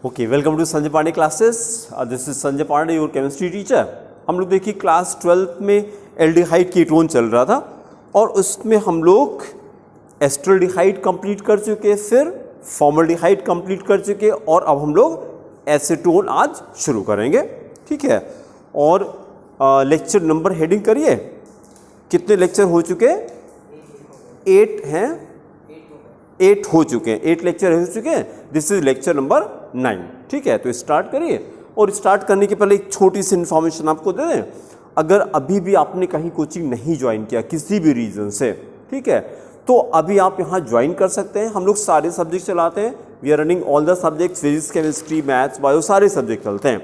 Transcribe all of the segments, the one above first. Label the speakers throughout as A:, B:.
A: Okay, welcome to Sanjay Pandey classes. This is Sanjay Pandey, your chemistry teacher. हम लोग देखिए क्लास 12th में एल्डिहाइड कीटोन चल रहा था और उसमें हम लोग एस्टल्डिहाइड कंप्लीट कर चुके, फिर फॉर्मल्डिहाइड कंप्लीट कर चुके और अब हम लोग एसीटोन आज शुरू करेंगे। ठीक है, और लेक्चर नंबर हेडिंग करिए, कितने लेक्चर हो चुके? 8 हैं, 8 हो चुके हैं, 8 लेक्चर हो चुके हैं। This is lecture number 9। ठीक है, तो स्टार्ट करिए। और स्टार्ट करने के पहले एक छोटी सी इन्फॉर्मेशन आपको दे दें। अगर अभी भी आपने कहीं कोचिंग नहीं ज्वाइन किया किसी भी रीज़न से, ठीक है, तो अभी आप यहाँ ज्वाइन कर सकते हैं। हम लोग सारे सब्जेक्ट चलाते हैं। We are running all the subject, physics, chemistry, maths, bio, सारे सब्जेक्ट चलते हैं।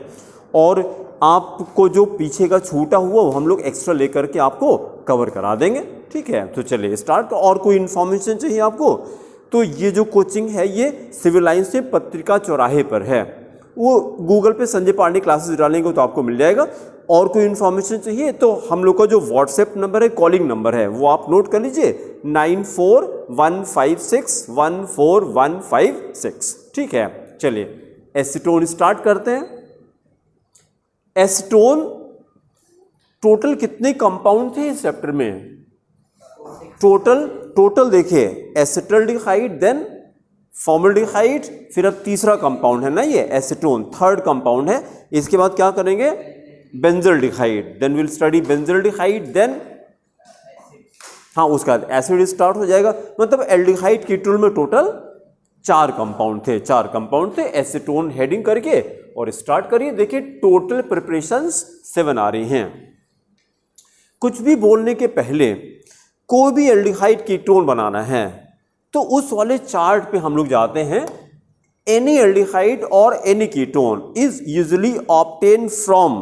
A: और आपको जो पीछे का छूटा हुआ वो हम लोग एक्स्ट्रा लेकर के आपको कवर करा देंगे। ठीक है, तो चलिए स्टार्ट। और कोई इन्फॉर्मेशन चाहिए आपको तो ये जो कोचिंग है ये सिविल लाइन से पत्रिका चौराहे पर है। वो गूगल पे संजय पांडे क्लासेस डालेंगे तो आपको मिल जाएगा। और कोई इन्फॉर्मेशन चाहिए तो हम लोग का जो व्हाट्सएप नंबर है, कॉलिंग नंबर है, वो आप नोट कर लीजिए, 9415614156। ठीक है, चलिए एसीटोन स्टार्ट करते हैं। एसीटोन टोटल कितने कंपाउंड थे इस चैप्टर में? टोटल देखिए, एसिटल्डिहाइड, देन फॉर्मल्डिहाइड, फिर अब तीसरा कंपाउंड है ना ये एसीटोन, थर्ड कंपाउंड है। इसके बाद क्या करेंगे? Benzaldehyde, then will study benzaldehyde, then हाँ उसका एसिड स्टार्ट हो जाएगा। मतलब एल्डिहाइड कीटोन में टोटल 4 कंपाउंड थे, 4 कंपाउंड थे। एसीटोन हेडिंग करके और स्टार्ट करिए। देखिए टोटल प्रिपरेशंस 7 आ रही हैं। कुछ भी बोलने के पहले कोई भी एल्डिहाइड कीटोन बनाना है तो उस वाले चार्ट पे हम लोग जाते हैं। एनी एल्डिहाइड और any ketone is usually obtain from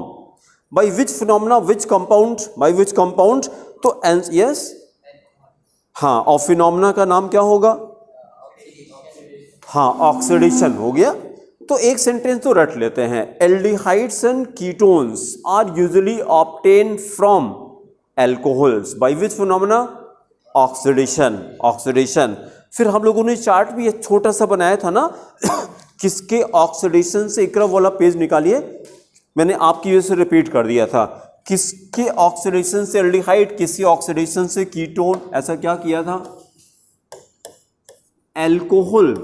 A: by which phenomena, which compound, by which compound. तो यस, हाँ, और फिनोमेना का नाम क्या होगा? हाँ, ऑक्सीडेशन हो गया। तो एक सेंटेंस तो रट लेते हैं, aldehydes and ketones are usually obtain from alcohols by which phenomena? Oxidation. फिर हम लोगों ने चार्ट भी एक छोटा सा बनाया था ना किसके ऑक्सीडेशन से, एक वाला पेज निकालिए, मैंने आपकी वजह से रिपीट कर दिया था। किसके ऑक्सीडेशन से एल्डिहाइड, किसके ऑक्सीडेशन से कीटोन, ऐसा क्या किया था? एल्कोहल।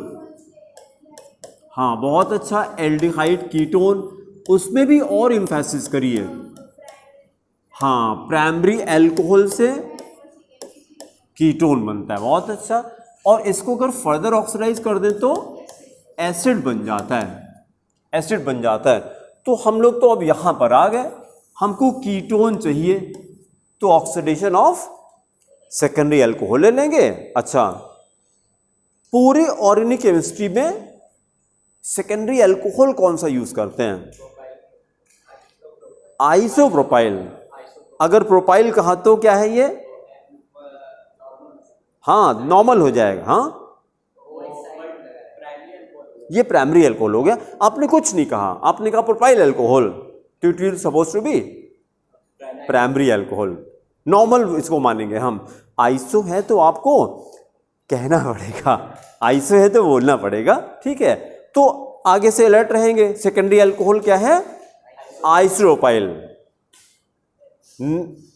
A: हाँ बहुत अच्छा, एल्डिहाइड कीटोन, उसमें भी और एम्फेसिस करिए। हाँ, प्राइमरी एल्कोहल से कीटोन बनता है, बहुत अच्छा। और इसको अगर फर्दर ऑक्सीडाइज कर दें तो एसिड बन जाता है, एसिड बन जाता है। तो हम लोग तो अब यहां पर आ गए, हमको कीटोन चाहिए तो ऑक्सीडेशन ऑफ सेकेंडरी एल्कोहल ले लेंगे। अच्छा, पूरे ऑर्गेनिक केमिस्ट्री में सेकेंडरी एल्कोहल कौन सा यूज करते हैं? आइसोप्रोपाइल। अगर प्रोपाइल कहा तो क्या है ये? हाँ, नॉर्मल हो जाएगा। हाँ, ये प्राइमरी अल्कोहल हो गया। आपने कुछ नहीं कहा, आपने कहा प्रोपाइल अल्कोहल, तो it will suppose to be primary alcohol. Normal इसको मानेंगे हम। आइसो है तो आपको कहना पड़ेगा, आइसो है तो बोलना पड़ेगा। ठीक है, तो आगे से अलर्ट रहेंगे। सेकेंडरी अल्कोहल क्या है? आइसोप्रोपाइल।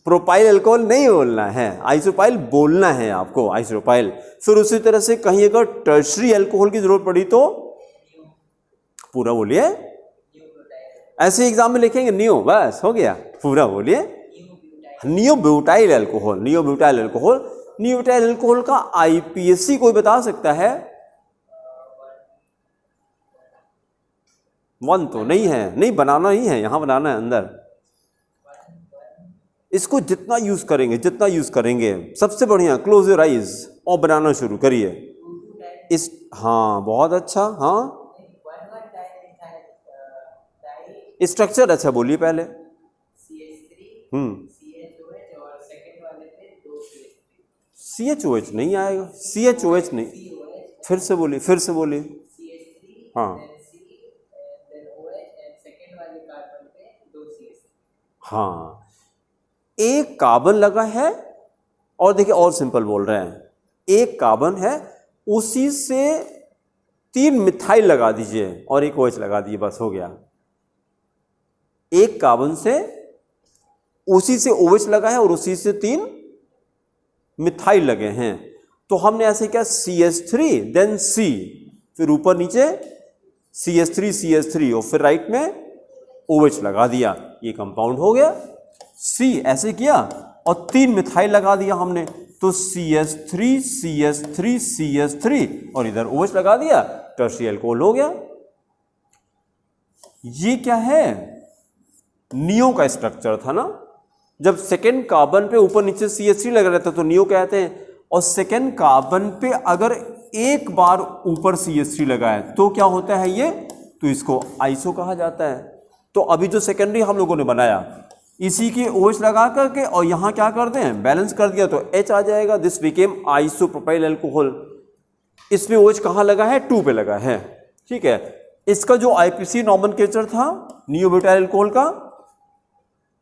A: प्रोपाइल अल्कोहल नहीं बोलना है, आइसोपाइल बोलना है आपको, आइसोपाइल। फिर उसी तरह से कहीं अगर टर्शरी अल्कोहल की जरूरत पड़ी तो पूरा बोलिए, ऐसे एग्जाम में लिखेंगे नियो, बस हो गया, पूरा बोलिए। नियोब्यूटाइल अल्कोहल, नियोब्यूटाइल अल्कोहल। नियोब्यूटाइल अल्कोहल का आईपीएससी कोई बता सकता है? 1 तो नहीं है, नहीं बनाना ही है, यहां बनाना है अंदर। इसको जितना यूज करेंगे सबसे बढ़िया। क्लोज योर आइज और बनाना शुरू करिए इस। हाँ बहुत अच्छा। हाँ, स्ट्रक्चर अच्छा बोलिए पहले। CHOH नहीं आएगा, CHOH नहीं, फिर से बोलिए। हाँ हाँ, एक कार्बन लगा है और देखिए और सिंपल बोल रहे हैं, एक कार्बन है, उसी से 3 मिथाइल लगा दीजिए और एक OH लगा दीजिए, बस हो गया। एक कार्बन से उसी से OH लगा है और उसी से 3 मिथाइल लगे हैं। तो हमने ऐसे क्या, CH3 देन C, फिर ऊपर नीचे CH3 और फिर राइट में OH लगा दिया, ये कंपाउंड हो गया। C ऐसे किया और 3 मिथाइल लगा दिया हमने, तो CH3 और इधर OH लगा दिया, टर्शियरी अल्कोहल हो गया। ये क्या है, नियो का स्ट्रक्चर था ना। जब सेकेंड कार्बन पे ऊपर नीचे CH3 लगा रहता तो नियो कहते हैं, और सेकेंड कार्बन पे अगर एक बार ऊपर CH3 लगा है तो क्या होता है ये, तो इसको आइसो कहा जाता है। तो अभी जो सेकेंडरी हम लोगों ने बनाया, इसी के OH लगा करके और यहाँ क्या करते हैं, बैलेंस कर दिया तो H आ जाएगा, दिस बिकेम आइसोप्रोपाइल अल्कोहल। इसमें OH कहाँ लगा है, 2 पे लगा है, ठीक है। इसका जो IPC नॉमेनक्लेचर था नियोब्यूटाइल अल्कोहल का,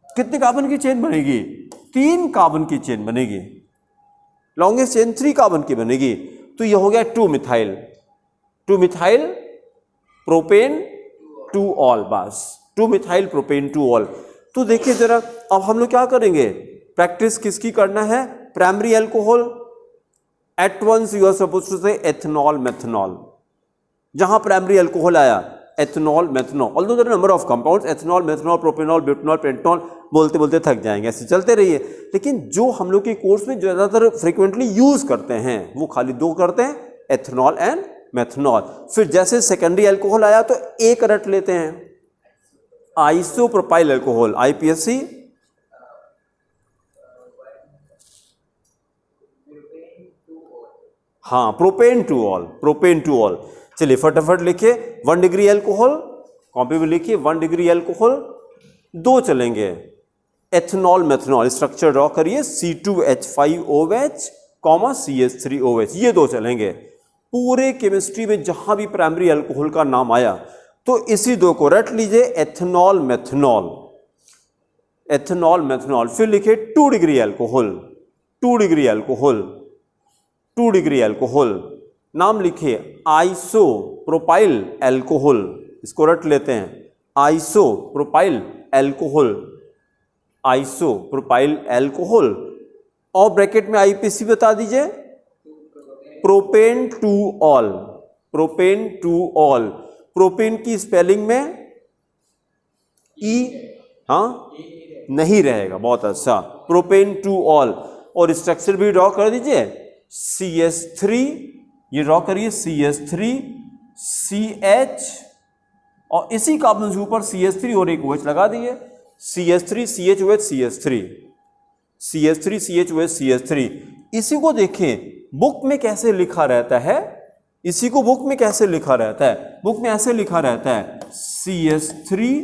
A: कितने कार्बन की चेन बनेगी, 3 कार्बन की चेन बनेगी, लॉन्गेस्ट चेन 3 कार्बन की बनेगी। तो यह हो गया 2 मिथाइल प्रोपेन 2 ऑल, बस 2 मिथाइल प्रोपेन 2 ऑल। तो देखिए जरा, अब हम लोग क्या करेंगे, प्रैक्टिस किसकी करना है, primary alcohol. At once you are supposed to say ethanol methanol, जहां प्राइमरी अल्कोहल आया ethanol methanol, although there are number of compounds, ethanol methanol propanol butanol pentanol, बोलते बोलते थक जाएंगे, ऐसे चलते रहिए। लेकिन जो हम लोग के कोर्स में ज़्यादातर फ्रीक्वेंटली यूज करते हैं वो खाली 2 करते हैं, एथेनॉल एंड मेथनॉल। फिर जैसे सेकेंडरी अल्कोहल आया तो एक रट लेते हैं, आइसोप्रोपाइल अल्कोहल IPSC, हाँ प्रोपेन 2 ऑल। चलिए फटाफट लिखिए, 1 डिग्री अल्कोहल, कॉपी में लिखिए 1 डिग्री अल्कोहल, 2 चलेंगे, एथेनॉल मेथनॉल, स्ट्रक्चर ड्रॉ करिए, C2H5OH, CH3OH, ये 2 चलेंगे। पूरे केमिस्ट्री में जहां भी प्राइमरी अल्कोहल का नाम आया तो इसी 2 को रट लीजिए, एथेनॉल मेथनॉल। फिर लिखिए 2 डिग्री अल्कोहल, नाम लिखिए आइसोप्रोपाइल अल्कोहल, इसको रट लेते हैं, आइसोप्रोपाइल अल्कोहल, और ब्रैकेट में IPC बता दीजिए, प्रोपेन 2 ऑल। प्रोपेन की स्पेलिंग में E नहीं रहेगा, बहुत अच्छा, प्रोपेन 2 ऑल। और स्ट्रक्चर भी ड्रॉ कर दीजिए, CH3, ये ड्रॉ करिए, CH3 CH, और इसी कार्बन के ऊपर CH3 और एक OH लगा दिए, CH3 CHOH। इसी को देखें बुक में कैसे लिखा रहता है, बुक में ऐसे लिखा रहता है CH3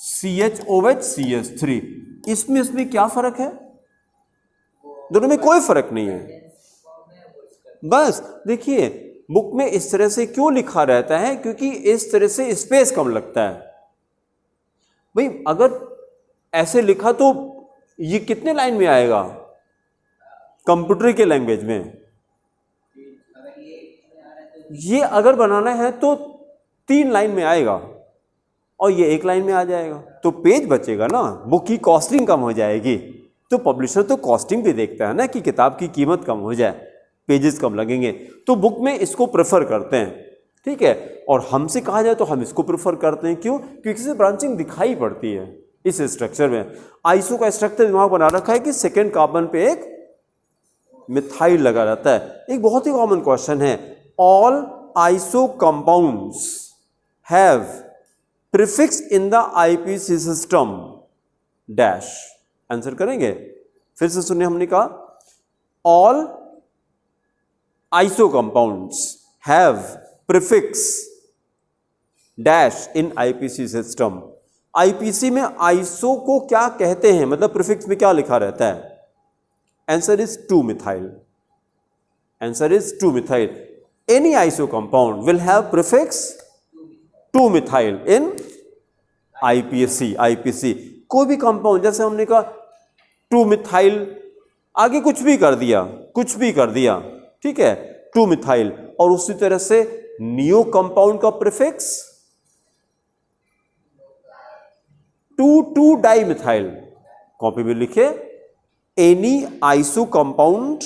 A: CHOH। इसमें क्या फर्क है, दोनों में कोई फर्क नहीं है। बस देखिए बुक में इस तरह से क्यों लिखा रहता है, क्योंकि इस तरह से स्पेस कम लगता है। भाई अगर ऐसे लिखा तो ये कितने लाइन में आएगा कंप्यूटर के लैंग्वेज में, ये अगर बनाना है तो 3 लाइन में आएगा और ये 1 लाइन में आ जाएगा, तो पेज बचेगा ना, बुक की कॉस्टिंग कम हो जाएगी। तो पब्लिशर तो कॉस्टिंग भी देखता है ना, कि किताब की कीमत कम हो जाए, पेजेस कम लगेंगे, तो बुक में इसको प्रेफर करते हैं, ठीक है। और हमसे कहा जाए तो हम इसको प्रेफर करते हैं, क्यों, क्योंकि इससे ब्रांचिंग दिखाई पड़ती है इस स्ट्रक्चर में। आइसो का स्ट्रक्चर दिमाग बना रखा है कि सेकेंड कार्बन पे एक मिथाइल लगा रहता है। एक बहुत ही कॉमन क्वेश्चन है, all iso compounds have prefix in the IPC system dash, answer करेंगे, फिर से सुनिए, हमने कहा all iso compounds have prefix dash in IPC system. IPC में आइसो को क्या कहते हैं, मतलब प्रीफिक्स में क्या लिखा रहता है, answer is 2 methyl. Any iso compound will have prefix 2 methyl in IPC। कोई भी कंपाउंड, जैसे हमने कहा 2 मिथाइल, आगे कुछ भी कर दिया, ठीक है, 2 मिथाइल, और उसी तरह से नियो कंपाउंड का प्रीफिक्स 2,2 डाइमिथाइल। कॉपी में लिखे any iso compound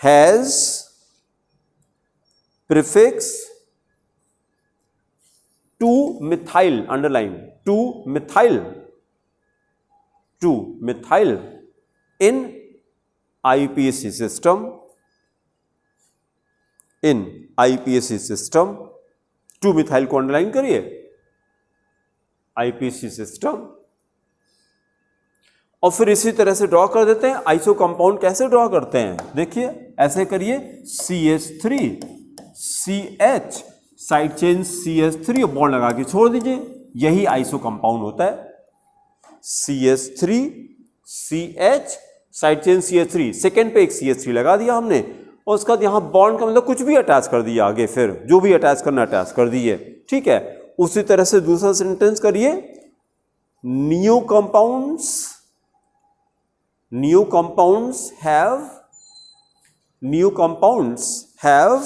A: has prefix 2 methyl, underline 2 methyl in IUPAC system, in IUPAC system 2 methyl को अंडरलाइन करिए, IUPAC सिस्टम। और फिर इसी तरह से ड्रॉ कर देते हैं। आइसो कंपाउंड कैसे ड्रॉ करते हैं, देखिए ऐसे करिए CH3 CH, side chain CH3 और बॉन्ड लगा के छोड़ दीजिए, यही आइसो कंपाउंड होता है। CH3 CH, side chain CH3, second पे एक CH3 लगा दिया हमने, और उसके बाद यहां बॉन्ड का मतलब कुछ भी अटैच कर दिया, आगे फिर जो भी अटैच करना अटैच कर दिए, ठीक है। उसी तरह से दूसरा सेंटेंस करिए, नियो कंपाउंड्स हैव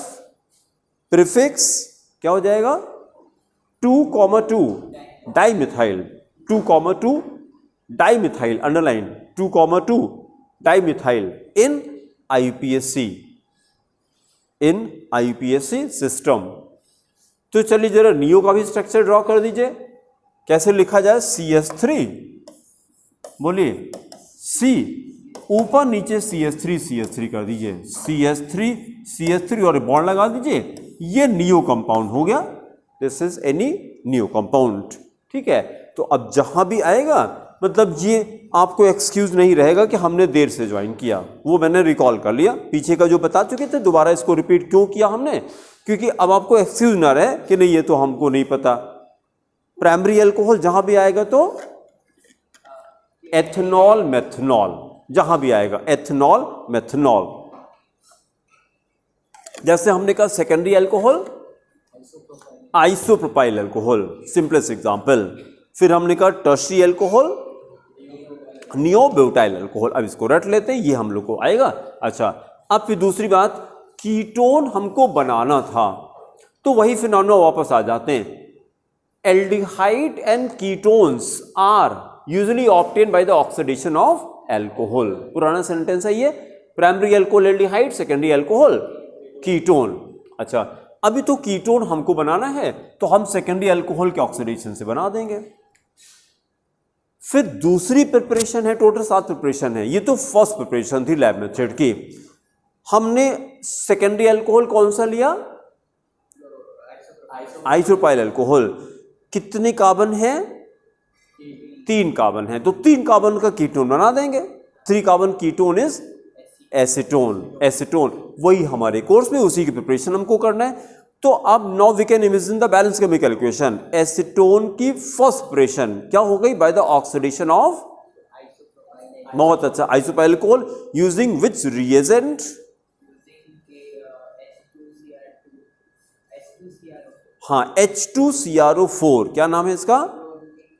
A: प्रीफिक्स, क्या हो जाएगा 2,2 डाइमिथाइल, 2,2 डाइमिथाइल, अंडरलाइन 2,2 डाइमिथाइल इन IUPAC सिस्टम। तो चलिए जरा नियो का भी स्ट्रक्चर ड्रॉ कर दीजिए। कैसे लिखा जाए, CH3, बोलिए C, ऊपर नीचे CH3 कर दीजिए, CH3 और बॉन्ड लगा दीजिए, ये नियो कंपाउंड हो गया। This is any neo compound, ठीक है। तो अब जहां भी आएगा मतलब ये आपको एक्सक्यूज नहीं रहेगा कि हमने देर से ज्वाइन किया, वो मैंने रिकॉल कर लिया, पीछे का जो बता चुके थे दोबारा इसको रिपीट क्यों किया हमने, क्योंकि अब आपको एक्सक्यूज ना रहे कि नहीं ये तो हमको नहीं पता। प्राइमरी अल्कोहल जहां भी आएगा तो एथेनॉल मेथनॉल, जहां भी आएगा एथेनॉल मेथनॉल। जैसे हमने कहा secondary alcohol isopropyl alcohol, simplest example. फिर हमने कहा टर्शियरी अल्कोहल नियोब्यूटाइल अल्कोहल। अब इसको रट लेते हैं, ये हम लोग को आएगा। अच्छा, अब फिर दूसरी बात, कीटोन हमको बनाना था, तो वही फिनोमेना वापस आ जाते हैं। Aldehyde and ketones are usually obtain by the oxidation of alcohol. पुराना सेंटेंस है ये, primary alcohol aldehyde, secondary alcohol ketone. अच्छा, अभी तो कीटोन हमको बनाना है तो हम सेकेंडरी अल्कोहल के ऑक्सीडेशन से बना देंगे। फिर दूसरी प्रिपरेशन है, टोटल 7 प्रिपरेशन है, ये तो फर्स्ट प्रिपरेशन थी लैब मेथड की। हमने सेकेंडरी अल्कोहल कौन सा लिया, आइसोप्रोपाइल अल्कोहल। कितने कार्बन है, 3 कार्बन है, तो 3 कार्बन का कीटोन बना देंगे। 3 कार्बन कीटोन इज एसीटोन। वही हमारे कोर्स में उसी की प्रिपरेशन हमको करना है। तो अब now we can imagine the balance chemical equation. Acetone की फर्स्ट प्रिपरेशन क्या हो गई, बाय द ऑक्सीडेशन ऑफ, बहुत अच्छा, isopropyl alcohol using which reagent, हाँ H2CrO4, क्या नाम है इसका,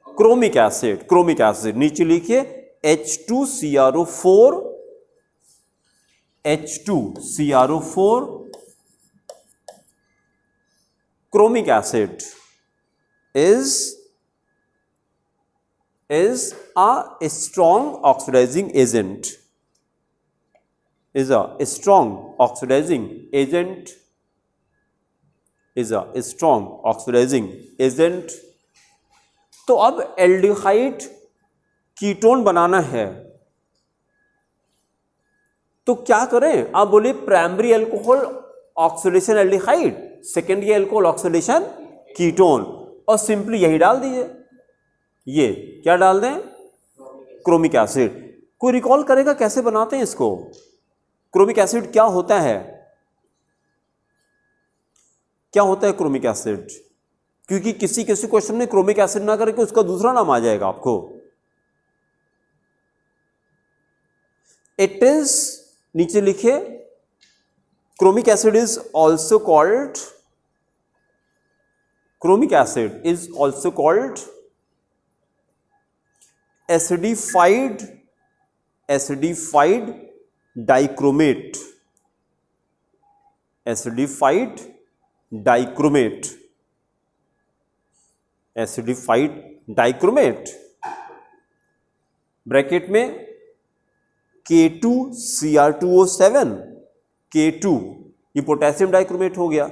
A: क्रोमिक एसिड। क्रोमिक एसिड नीचे लिखिए H2CrO4 chromic acid is a strong oxidizing agent, is a strong oxidizing agent। तो अब एल्डिहाइड कीटोन बनाना है तो क्या करें, आप बोलिए primary alcohol oxidation aldehyde, secondary alcohol oxidation ketone, और सिंपली यही डाल दीजिए। ये क्या डाल दें, क्रोमिक एसिड। कोई रिकॉल करेगा कैसे बनाते हैं इसको, क्रोमिक एसिड क्या होता है, क्या होता है क्रोमिक एसिड, क्योंकि किसी क्वेश्चन में क्रोमिक एसिड ना करके उसका दूसरा नाम आ जाएगा आपको। इट इज, नीचे लिखिए, chromic acid is also called acidified dichromate, acidified dichromate, acidified dichromate, bracket में K2Cr2O7, K2 ये पोटेशियम डाइक्रोमेट हो गया,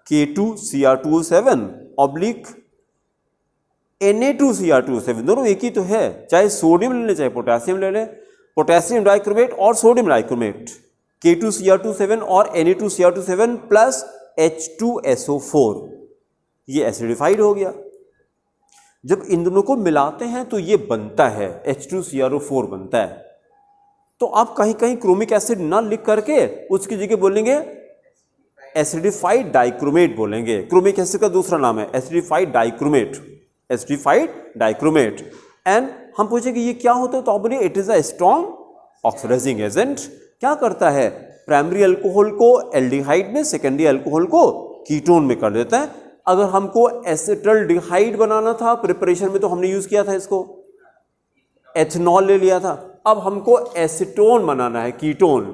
A: K2Cr2O7 ऑब्लिक Na2Cr2O7, दोनों एक ही तो है, चाहे सोडियम ले लें चाहे पोटेशियम ले लें, पोटेशियम डाइक्रोमेट और सोडियम डाइक्रोमेट, K2Cr2O7 और Na2Cr2O7 प्लस H2SO4, ये एसिडिफाइड हो गया। जब इन दोनों को मिलाते हैं तो ये बनता है H2CrO4 बनता है। तो आप कहीं कहीं क्रोमिक एसिड ना लिख करके उसकी जगह बोलेंगे एसिडिफाइड डाइक्रोमेट बोलेंगे। क्रोमिक एसिड का दूसरा नाम है acidified dichromate, acidified dichromate. And हम पूछेंगे ये क्या होता है, तो आप बोलिए it is a strong oxidising agent. क्या करता है, प्राइमरी अल्कोहल को एल्डिहाइड में, सेकेंडरी अल्कोहल को कीटोन में कर देता है। अगर हमको एसिटल्डिहाइड बनाना था प्रिपरेशन में तो हमने यूज किया था इसको, एथेनॉल ले लिया था। अब हमको एसीटोन बनाना है, कीटोन,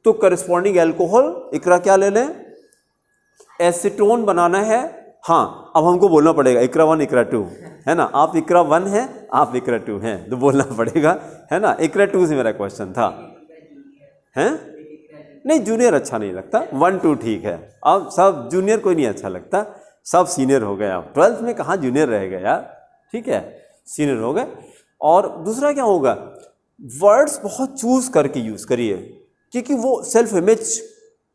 A: तो करस्पॉन्डिंग अल्कोहल इकरा क्या ले लें, एसीटोन बनाना है। हाँ, अब हमको बोलना पड़ेगा इकरा 1 इकरा 2, है ना। आप इकरा 1 है, आप इकरा 2 हैं, तो बोलना पड़ेगा, है ना। इकरा 2 से मेरा क्वेश्चन था, हैं? नहीं, जूनियर अच्छा नहीं लगता, 1 2 ठीक है। अब सब जूनियर कोई नहीं अच्छा लगता, सब सीनियर हो गए। आप 12th में कहाँ जूनियर रह गए यार, ठीक है, सीनियर हो गए। और दूसरा क्या होगा, वर्ड्स बहुत चूज करके यूज करिए, क्योंकि वो सेल्फ इमेज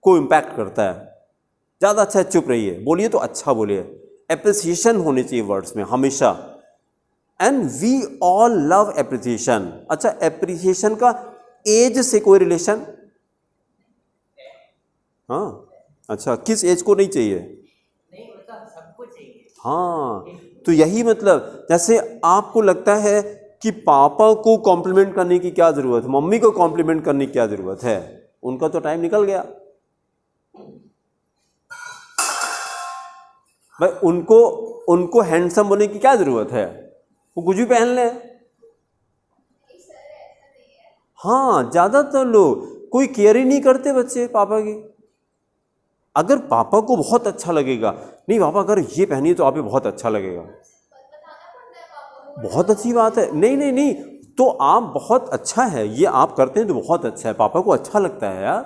A: को इम्पैक्ट करता है। ज़्यादा अच्छा चुप रहिए, बोलिए तो अच्छा बोलिए, एप्रिसिएशन होनी चाहिए वर्ड्स में हमेशा। And we all love appreciation. अच्छा, एप्रिसिएशन का एज से कोई रिलेशन? हाँ, अच्छा, किस एज को नहीं चाहिए?
B: सबको चाहिए।
A: हाँ, तो यही मतलब, जैसे आपको लगता है कि पापा को कॉम्प्लीमेंट करने की क्या जरूरत है, मम्मी को कॉम्प्लीमेंट करने की क्या जरूरत है, उनका तो टाइम निकल गया भाई। उनको हैंडसम होने की क्या जरूरत है, वो कुछ भी पहन ले। हाँ, ज्यादातर लोग कोई केयर ही नहीं करते बच्चे पापा की। अगर पापा को बहुत अच्छा लगेगा, नहीं पापा अगर ये पहनिए तो आप ही बहुत अच्छा लगेगा, बहुत अच्छी बात है। नहीं नहीं नहीं, तो आप बहुत अच्छा है, ये आप करते हैं तो बहुत अच्छा है, पापा को अच्छा लगता है यार,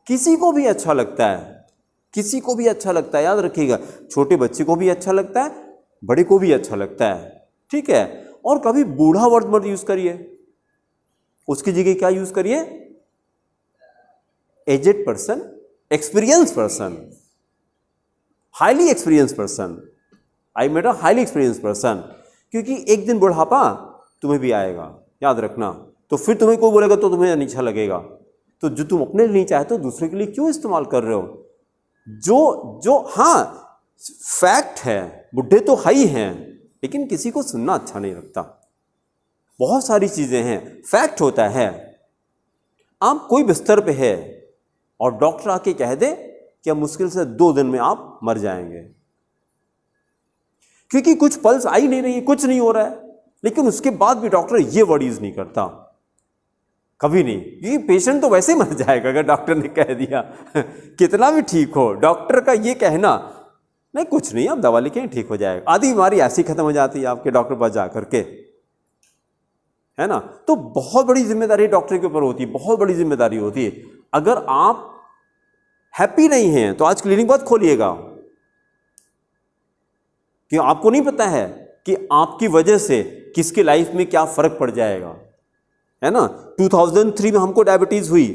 A: किसी को भी अच्छा लगता है, किसी को भी अच्छा लगता है, याद रखिएगा। छोटे बच्चे को भी अच्छा लगता है, बड़े को भी अच्छा लगता है, ठीक है। और कभी बूढ़ा वर्ड मत यूज करिए, उसकी जगह क्या यूज करिए, aged person, experience person, highly experience person. I met a highly experience person, क्योंकि एक दिन बुढ़ापा तुम्हें भी आएगा, याद रखना। तो फिर तुम्हें कोई बोलेगा तो तुम्हें अच्छा लगेगा। तो जो तुम अपने लिए नहीं चाहते हो दूसरे के लिए क्यों इस्तेमाल कर रहे हो? जो हाँ फैक्ट है, बुढ़े तो हाई हैं, लेकिन किसी को सुनना अच्छा नहीं लगता। बहुत सारी चीजें हैं, फैक्ट होता है। आप कोई बिस्तर पे है और डॉक्टर आके कह दे कि अब मुश्किल से 2 दिन में आप मर जाएंगे, क्योंकि कुछ पल्स आई नहीं रही है, कुछ नहीं हो रहा है, लेकिन उसके बाद भी डॉक्टर ये वर्ड यूज नहीं करता, कभी नहीं, क्योंकि पेशेंट तो वैसे ही मर जाएगा अगर डॉक्टर ने कह दिया कितना भी ठीक हो, डॉक्टर का ये कहना नहीं कुछ नहीं, आप दवा लिखें ठीक हो जाएगा। आधी बीमारी ऐसी खत्म हो जाती है आपके डॉक्टर पास जा करके, है ना। तो बहुत बड़ी जिम्मेदारी डॉक्टर के ऊपर होती है, बहुत बड़ी जिम्मेदारी होती है। अगर आप हैप्पी नहीं हैं तो आज क्लिनिक मत खोलिएगा, कि आपको नहीं पता है कि आपकी वजह से किसकी लाइफ में क्या फर्क पड़ जाएगा, है ना। 2003 में हमको डायबिटीज हुई,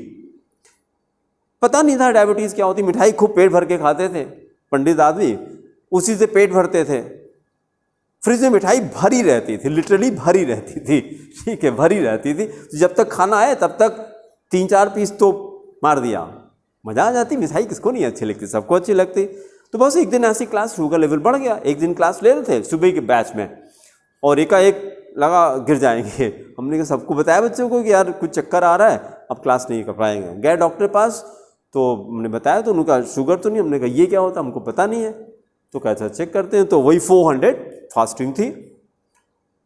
A: पता नहीं था डायबिटीज क्या होती, मिठाई खूब पेट भर के खाते थे पंडित आदमी, उसी से पेट भरते थे। फ्रिज में मिठाई भरी रहती थी, लिटरली भरी रहती थी, ठीक है, भरी रहती थी। तो जब तक खाना आए तब तक 3-4 पीस तो मार दिया, मजा आ जाती। मिठाई किसको नहीं अच्छी लगती, सबको अच्छी लगती। तो बस एक दिन ऐसी क्लास, शुगर लेवल बढ़ गया। एक दिन क्लास ले रहे थे सुबह के बैच में, और एकाएक लगा गिर जाएंगे। हमने कहा, सबको बताया बच्चों को कि यार कुछ चक्कर आ रहा है, अब क्लास नहीं कर पाएंगे। गए डॉक्टर पास, तो हमने बताया, तो उन्होंने कहा शुगर तो नहीं। हमने कहा ये क्या होता, हमको पता नहीं है। तो कहता चेक करते हैं, तो वही 400 फास्टिंग थी।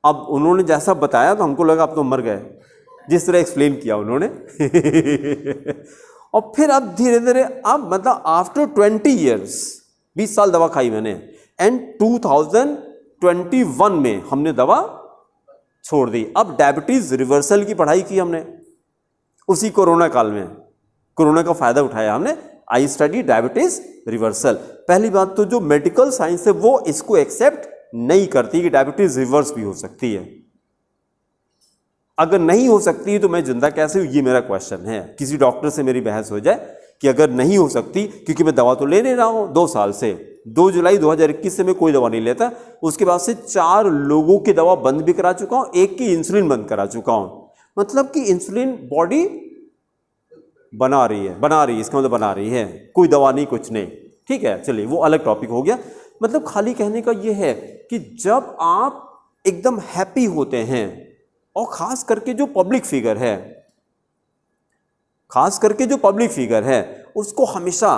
A: अब उन्होंने जैसा बताया तो हमको लगा अब तो मर गए, जिस तरह एक्सप्लेन किया उन्होंने। और फिर अब धीरे धीरे अब मतलब आफ्टर 20 ईयर्स 20 साल दवा खाई मैंने, एंड 2021 में हमने दवा छोड़ दी। अब डायबिटीज रिवर्सल की पढ़ाई की हमने उसी कोरोना काल में, कोरोना का फायदा उठाया हमने। I study diabetes reversal. पहली बात तो जो मेडिकल साइंस है वो इसको एक्सेप्ट नहीं करती कि डायबिटीज रिवर्स भी हो सकती है। अगर नहीं हो सकती तो मैं जिंदा कैसे हूं, ये मेरा क्वेश्चन है। किसी डॉक्टर से मेरी बहस हो जाए कि अगर नहीं हो सकती, क्योंकि मैं दवा तो ले नहीं रहा हूं 2 साल से, 2 जुलाई 2021 से मैं कोई दवा नहीं लेता। उसके बाद से 4 लोगों की दवा बंद भी करा चुका हूं, 1 की इंसुलिन बंद करा चुका हूं। मतलब कि इंसुलिन बॉडी बना रही है, इसका मतलब बना रही है, कोई दवा नहीं, कुछ नहीं। ठीक है, चलिए वो अलग टॉपिक हो गया। मतलब खाली कहने का ये है कि जब आप एकदम हैप्पी होते हैं, और खास करके जो पब्लिक फिगर है, उसको हमेशा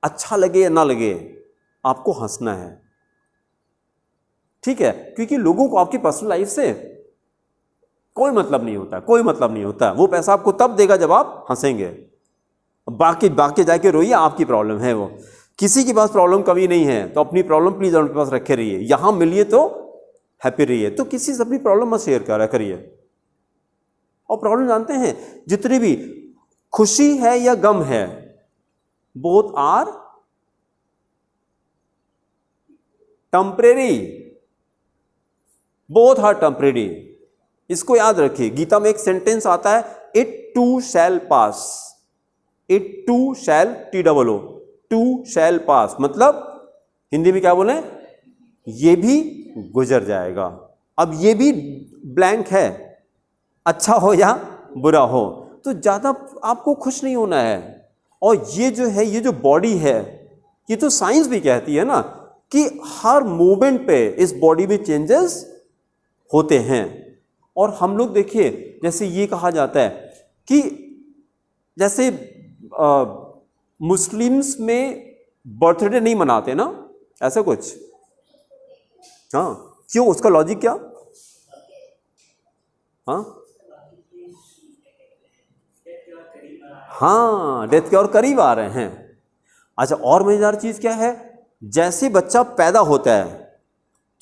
A: अच्छा लगे या ना लगे आपको हंसना है। ठीक है, क्योंकि लोगों को आपकी पर्सनल लाइफ से कोई मतलब नहीं होता। वो पैसा आपको तब देगा जब आप हंसेंगे। बाकी जाके रोइए, आपकी प्रॉब्लम है वो। किसी के पास प्रॉब्लम कभी नहीं है, तो अपनी प्रॉब्लम प्लीज अपने पास रखे रहिए। यहां मिलिए तो हैप्पी रहिए, तो किसी से अपनी प्रॉब्लम मत शेयर करा करिए। और प्रॉब्लम जानते हैं, जितनी भी खुशी है या गम है, बोथ आर टेम्परेरी। इसको याद रखिए। गीता में एक सेंटेंस आता है, it too shall pass. Too shall pass मतलब हिंदी में क्या बोले, ये भी गुजर जाएगा। अब ये भी ब्लैंक है, अच्छा हो या बुरा हो, तो ज्यादा आपको खुश नहीं होना है। और ये जो है, ये जो बॉडी है, ये तो साइंस भी कहती है ना कि हर मोमेंट पे इस बॉडी में चेंजेस होते हैं। और हम लोग देखिए, जैसे ये कहा जाता है कि जैसे मुस्लिम्स में बर्थडे नहीं मनाते ना, ऐसा कुछ। हाँ, क्यों? उसका लॉजिक क्या? हाँ, डेथ के और करीब आ रहे हैं। अच्छा, और मजेदार चीज क्या है, जैसे बच्चा पैदा होता है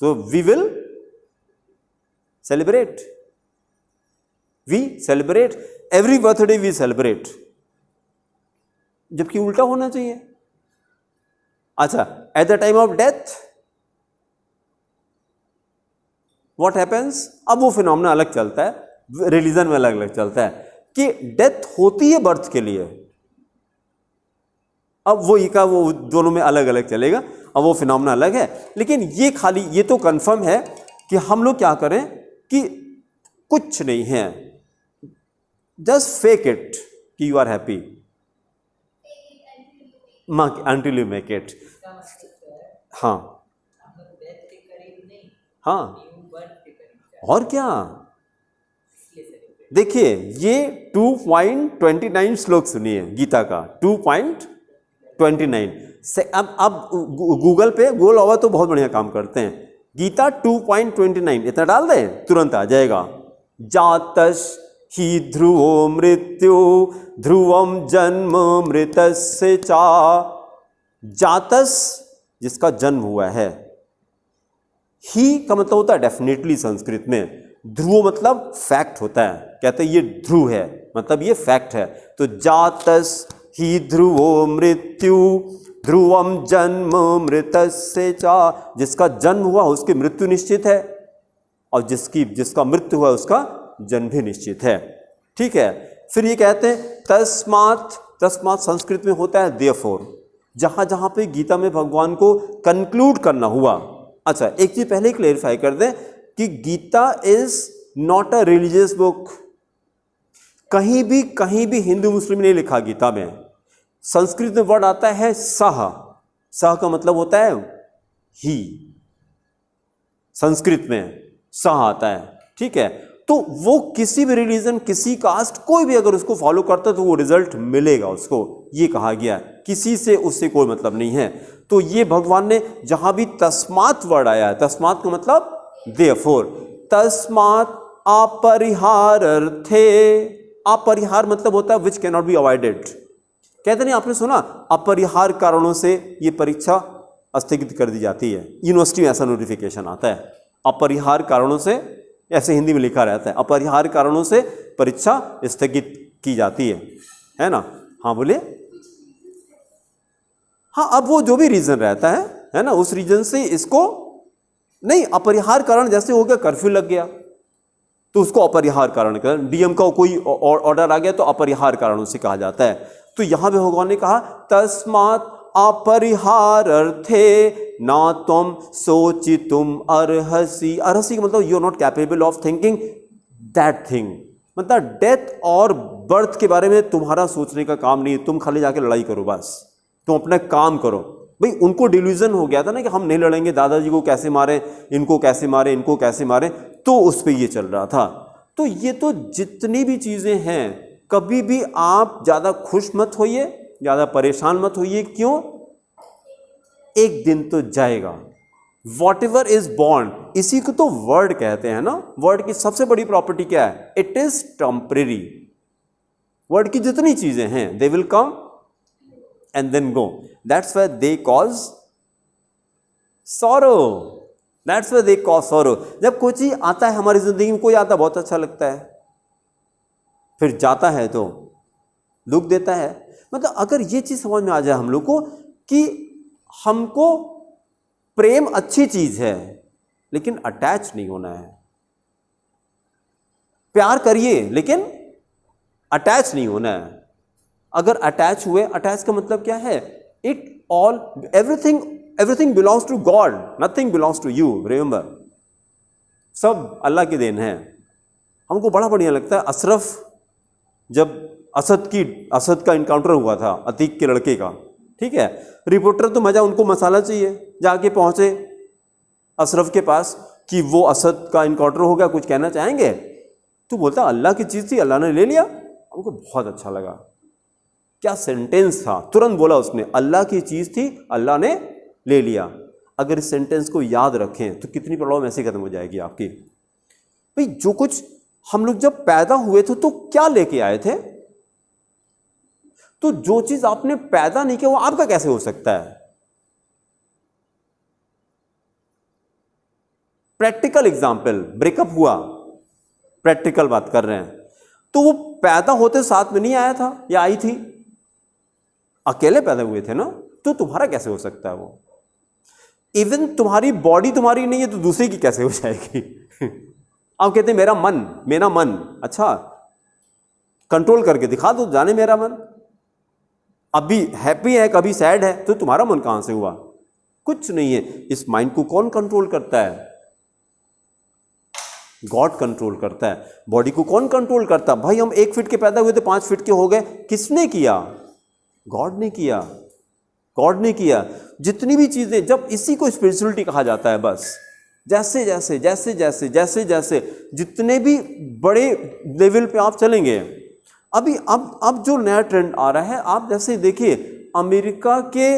A: तो we will celebrate every birthday, we celebrate, जबकि उल्टा होना चाहिए। अच्छा, at the time of death what happens? अब वो फिनोमेना अलग चलता है, रिलीजन में अलग अलग चलता है कि डेथ होती है बर्थ के लिए। अब वो दोनों में अलग अलग चलेगा, अब वो फिनोमेना अलग है। लेकिन ये तो कंफर्म है कि हम लोग क्या करें कि कुछ नहीं है, जस्ट फेक इट कि you are happy until you make it। हाँ हाँ, और क्या। देखिए, ये 2.29 श्लोक सुनिए गीता का, 2.29 से। अब गूगल होगा तो बहुत बढ़िया काम करते हैं। गीता 2.29 इतना डाल दे, तुरंत आ जाएगा। जातस ही ध्रुवो मृत्यु ध्रुवम जन्म मृतस्य चा। जातस जिसका जन्म हुआ है, ही का मतलब होता है डेफिनेटली संस्कृत में, ध्रुव मतलब फैक्ट होता है। कहते हैं ये ध्रुव है, मतलब ये फैक्ट है। तो जातस ही ध्रुवो मृत्यु ध्रुवम जन्म मृतस्य चा। जिसका जन्म हुआ उसकी मृत्यु निश्चित है, और जिसका मृत्यु हुआ उसका जन्म भी निश्चित है। ठीक है, फिर ये कहते हैं तस्मात् संस्कृत में होता है देयरफॉर। जहां जहां पे गीता में भगवान को कंक्लूड करना हुआ। अच्छा, एक चीज पहले क्लेरिफाई कर दें कि Gita is not a religious book. कहीं भी हिंदू मुस्लिम नहीं लिखा गीता में। संस्कृत में वर्ड आता है सह का मतलब होता है ही, संस्कृत में सह आता है। ठीक है, तो वो किसी भी रिलीजन, किसी कास्ट, कोई भी अगर उसको फॉलो करता तो वो रिजल्ट मिलेगा उसको, ये कहा गया। किसी से उससे कोई मतलब नहीं है। तो ये भगवान ने जहां भी तस्मात् वर्ड आया है, तस्मात् का मतलब देयरफॉर, तस्मात् अपरिहार्थे। अपरिहार मतलब होता है which can not be avoided. कहते नहीं, आपने सुना अपरिहार कारणों से ये परीक्षा स्थगित कर दी जाती है। यूनिवर्सिटी में ऐसा नोटिफिकेशन आता है, अपरिहार कारणों से, ऐसे हिंदी में लिखा रहता है, अपरिहार कारणों से परीक्षा स्थगित की जाती है ना। हाँ बोलिए। हाँ, अब वो जो भी रीजन रहता है ना, उस रीजन से इसको नहीं, अपरिहार कारण जैसे हो गया कर्फ्यू लग गया तो उसको अपरिहार कारण कर, डीएम का कोई ऑर्डर आ गया तो अपरिहार कारणों से कहा जाता है। तो यहां पे भगवान ने कहा तस्मात् अपरिहार्थे ना तुम सोचितुम अर्हसि। अर्हसि का मतलब you are not capable of thinking that thing, मतलब डेथ और बर्थ के बारे में तुम्हारा सोचने का काम नहीं है, तुम खाली जाके लड़ाई करो बस, तुम अपना काम करो। भाई उनको डिल्यूजन हो गया था ना कि हम नहीं लड़ेंगे, दादाजी को कैसे मारे, इनको कैसे मारे, इनको कैसे मारे, तो उस पर ये चल रहा था। तो ये तो जितनी भी चीजें हैं, कभी भी आप ज्यादा खुश मत होइए, ज्यादा परेशान मत होइए। क्यों? एक दिन तो जाएगा। वॉट एवर इज बॉर्न, इसी को तो वर्ड कहते हैं ना। वर्ड की सबसे बड़ी प्रॉपर्टी क्या है? It is temporary. वर्ड की जितनी चीजें हैं they will come and then go. That's why they cause sorrow. That's why they cause sorrow. जब कोई चीज आता है हमारी जिंदगी में, कोई आता बहुत अच्छा लगता है, फिर जाता है तो दुख देता है। मतलब अगर ये चीज समझ में आ जाए हम लोग को कि हमको प्रेम अच्छी चीज है लेकिन अटैच नहीं होना है। प्यार करिए लेकिन अटैच नहीं होना है। अगर अटैच हुए, अटैच का मतलब क्या है? It all everything belongs to God, nothing belongs to you. Remember, सब अल्लाह की देन है। हमको बड़ा बढ़िया लगता है अशरफ, जब असद का इनकाउंटर हुआ था अतीक के लड़के का, ठीक है, रिपोर्टर तो मजा, उनको मसाला चाहिए, जाके पहुंचे अशरफ के पास कि वो असद का इनकाउंटर हो गया, कुछ कहना चाहेंगे? तो बोलता अल्लाह की चीज थी, अल्लाह ने ले लिया। हमको बहुत अच्छा लगा, क्या सेंटेंस था, तुरंत बोला उसने, अल्लाह की चीज थी, अल्लाह ने ले लिया। अगर इस सेंटेंस को याद रखें तो कितनी प्रॉब्लम ऐसे खत्म हो जाएगी आपकी। भाई जो कुछ हम लोग जब पैदा हुए थे तो क्या लेके आए थे? तो जो चीज आपने पैदा नहीं किया वो आपका कैसे हो सकता है? प्रैक्टिकल एग्जाम्पल, ब्रेकअप हुआ, प्रैक्टिकल बात कर रहे हैं, तो वो पैदा होते साथ में नहीं आया था या आई थी? अकेले पैदा हुए थे ना, तो तुम्हारा कैसे हो सकता है वो? इवन तुम्हारी बॉडी तुम्हारी नहीं है तो दूसरे की कैसे हो जाएगी? आप कहते हैं मेरा मन, अच्छा कंट्रोल करके दिखा दो, जाने मेरा मन अभी हैप्पी है कभी सैड है, तो तुम्हारा मन कहां से हुआ? कुछ नहीं है। इस माइंड को कौन कंट्रोल करता है? गॉड कंट्रोल करता है। बॉडी को कौन कंट्रोल करता है? भाई हम 1 फीट के पैदा हुए थे 5 फीट के हो गए, किसने किया? गॉड ने किया, गॉड ने किया। जितनी भी चीजें, जब इसी को स्पिरिचुअलिटी कहा जाता है, बस जैसे जैसे जैसे जैसे जैसे जैसे जितने भी बड़े लेवल पे आप चलेंगे, अभी अब जो नया ट्रेंड आ रहा है, आप जैसे देखिए अमेरिका के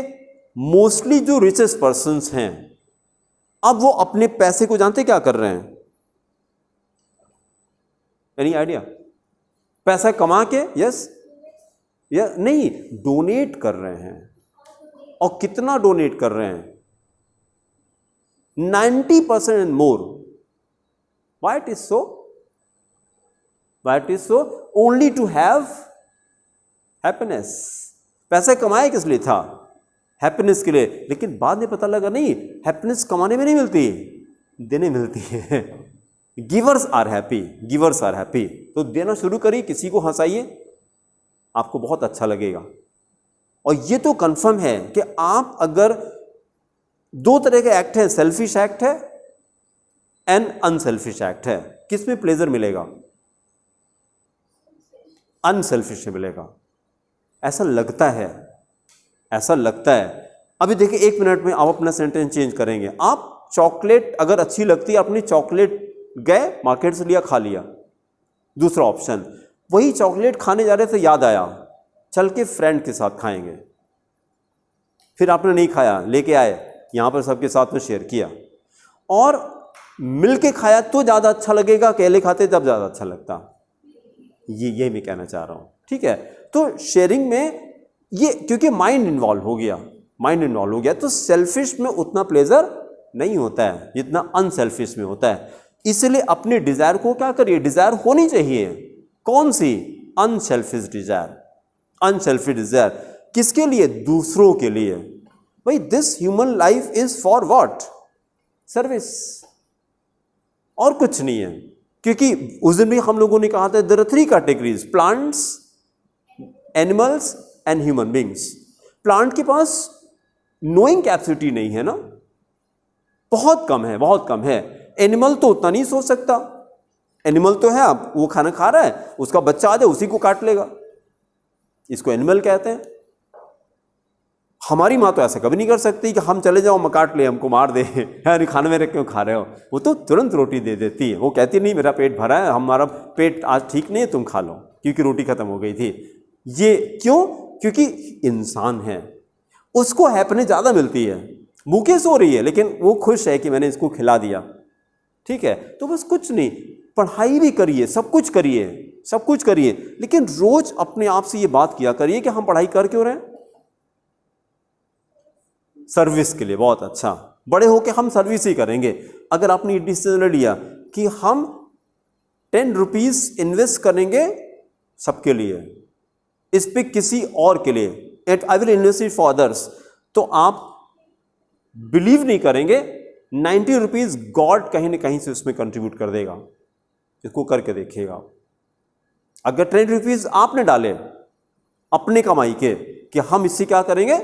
A: मोस्टली जो रिचेस्ट पर्सन्स हैं, अब वो अपने पैसे को जानते क्या कर रहे हैं? Any idea? पैसा कमा के, यस या नहीं, डोनेट कर रहे हैं। और कितना डोनेट कर रहे हैं? 90% and more. Why it is so? Why it is so? Only to have happiness. पैसा कमाए किस लिए था? हैप्पीनेस के लिए। लेकिन बाद में पता लगा नहीं, हैप्पीनेस कमाने में नहीं मिलती, देने मिलती है। Givers are happy, givers are happy. तो देना शुरू करिए, किसी को हंसाइए, आपको बहुत अच्छा लगेगा। और ये तो कंफर्म है कि आप अगर 2 तरह के एक्ट है, सेल्फिश एक्ट है एंड अनसेल्फिश एक्ट है, किसमें प्लेजर मिलेगा? अनसेल्फिश में मिलेगा। ऐसा लगता है, ऐसा लगता है। अभी देखिए 1 मिनट में आप अपना सेंटेंस चेंज करेंगे। आप चॉकलेट अगर अच्छी लगती है, अपनी चॉकलेट गए मार्केट से लिया, खा लिया। दूसरा ऑप्शन, वही चॉकलेट खाने जा रहे थे, याद आया चल के फ्रेंड के साथ खाएंगे, फिर आपने नहीं खाया, लेके आए, यहां पर सबके साथ में शेयर किया। और मिल के खाया तो ज़्यादा अच्छा लगेगा, अकेले खाते तब ज़्यादा अच्छा लगता। ये मैं कहना चाह रहा हूँ, ठीक है। तो शेयरिंग में ये क्योंकि माइंड इन्वॉल्व हो गया, तो सेल्फिश में उतना प्लेजर नहीं होता है जितना अनसेल्फिश में होता है। इसलिए अपने डिजायर को क्या करिए, डिजायर होनी चाहिए। कौन सी? Unselfish Dzire. किसके लिए? दूसरों के लिए। भाई this human life is for what? Service, और कुछ नहीं है। क्योंकि उस दिन भी हम लोगों ने कहा था there are 3 categories, plants, animals and human beings. Plant के पास नोइंग कैपेसिटी नहीं है ना, बहुत कम है। एनिमल तो उतना नहीं सोच सकता। एनिमल तो है, अब वो खाना खा रहा है, उसका बच्चा आ जाए उसी को काट लेगा, इसको एनिमल कहते हैं। हमारी माँ तो ऐसा कभी नहीं कर सकती कि हम चले जाओ, मैं काट ले, हमको मार दे, यानी खाने में क्यों खा रहे हो। वो तो तुरंत रोटी दे देती है, वो कहती नहीं मेरा पेट भरा है, हमारा पेट आज ठीक नहीं है, तुम खा लो, क्योंकि रोटी खत्म हो गई थी। ये क्यों? क्योंकि इंसान है, उसको हैप्पीनेस ज़्यादा मिलती है। भूखे सो रही है लेकिन वो खुश है कि मैंने इसको खिला दिया, ठीक है। तो बस कुछ नहीं, पढ़ाई भी करिए, सब कुछ करिए, लेकिन रोज अपने आप से ये बात किया करिए कि हम पढ़ाई कर क्यों रहे हैं? सर्विस के लिए। बहुत अच्छा, बड़े होके हम सर्विस ही करेंगे। अगर आपने डिसीजन ले लिया कि हम 10 रुपीज इन्वेस्ट करेंगे सबके लिए, इस पे किसी और के लिए, at I will invest it for others, तो आप बिलीव नहीं करेंगे 90 रुपीज गॉड कहीं ना कहीं से उसमें कंट्रीब्यूट कर देगा। इसको करके देखिएगा। अगर 10 रुपीज आपने डाले अपने कमाई के कि हम इससे क्या करेंगे,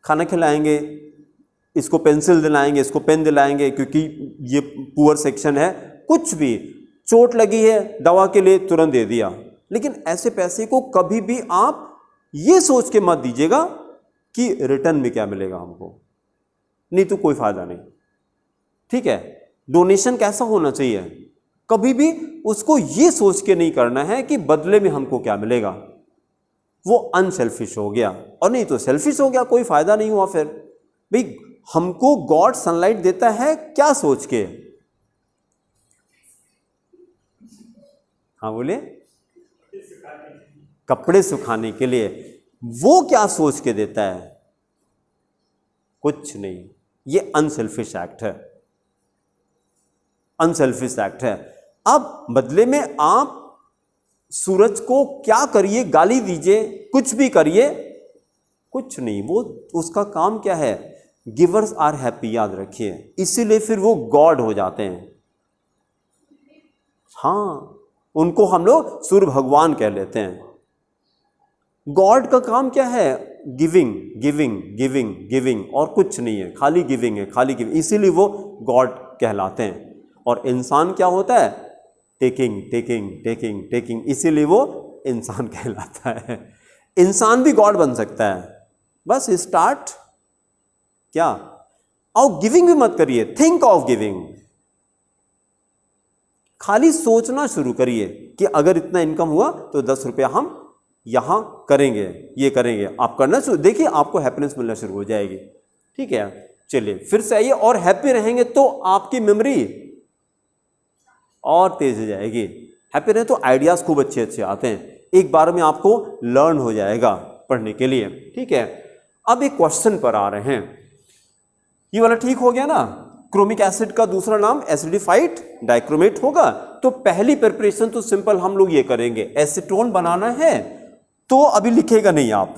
A: खाना खिलाएंगे, इसको पेंसिल दिलाएंगे, इसको पेन दिलाएंगे, क्योंकि ये पुअर सेक्शन है, कुछ भी चोट लगी है दवा के लिए तुरंत दे दिया। लेकिन ऐसे पैसे को कभी भी आप ये सोच के मत दीजिएगा कि रिटर्न में क्या मिलेगा हमको, नहीं तो कोई फायदा नहीं, ठीक है। डोनेशन कैसा होना चाहिए? कभी भी उसको ये सोच के नहीं करना है कि बदले में हमको क्या मिलेगा, वो अनसेल्फिश हो गया। और नहीं तो सेल्फिश हो गया, कोई फायदा नहीं हुआ। फिर भाई हमको गॉड सनलाइट देता है क्या सोच के? हाँ बोले, कपड़े सुखाने के लिए। वो क्या सोच के देता है? कुछ नहीं। ये अनसेल्फिश एक्ट है। अब बदले में आप सूरज को क्या करिए, गाली दीजिए, कुछ भी करिए, कुछ नहीं। वो उसका काम क्या है? गिवर्स आर हैप्पी, याद रखिए। इसीलिए फिर वो गॉड हो जाते हैं। हाँ, उनको हम लोग सूर्य भगवान कह लेते हैं। गॉड का काम क्या है? गिविंग गिविंग गिविंग गिविंग, और कुछ नहीं है, खाली गिविंग है, खाली गिविंग। इसीलिए वो गॉड कहलाते हैं। और इंसान क्या होता है? टेकिंग टेकिंग टेकिंग टेकिंग, इसीलिए वो इंसान कहलाता है। इंसान भी गॉड बन सकता है, बस स्टार्ट क्या, और गिविंग भी मत करिए, थिंक ऑफ गिविंग। खाली सोचना शुरू करिए कि अगर इतना इनकम हुआ तो 10 रुपया हम यहां करेंगे, ये करेंगे। आप करना शुरू, देखिए आपको हैप्पीनेस मिलना शुरू हो जाएगी, ठीक है। चलिए फिर से आइए, और हैप्पी रहेंगे तो आपकी मेमोरी और तेज हो जाएगी। हैप्पी रहे तो आइडियाज खूब अच्छे अच्छे आते हैं, एक बार में आपको लर्न हो जाएगा पढ़ने के लिए, ठीक है। अब एक क्वेश्चन पर आ रहे हैं, ये वाला ठीक हो गया ना? क्रोमिक एसिड का दूसरा नाम एसिडिफाइड डाइक्रोमेट होगा। तो पहली प्रिपरेशन तो सिंपल हम लोग ये करेंगे, एसीटोन बनाना है तो अभी लिखेगा नहीं आप,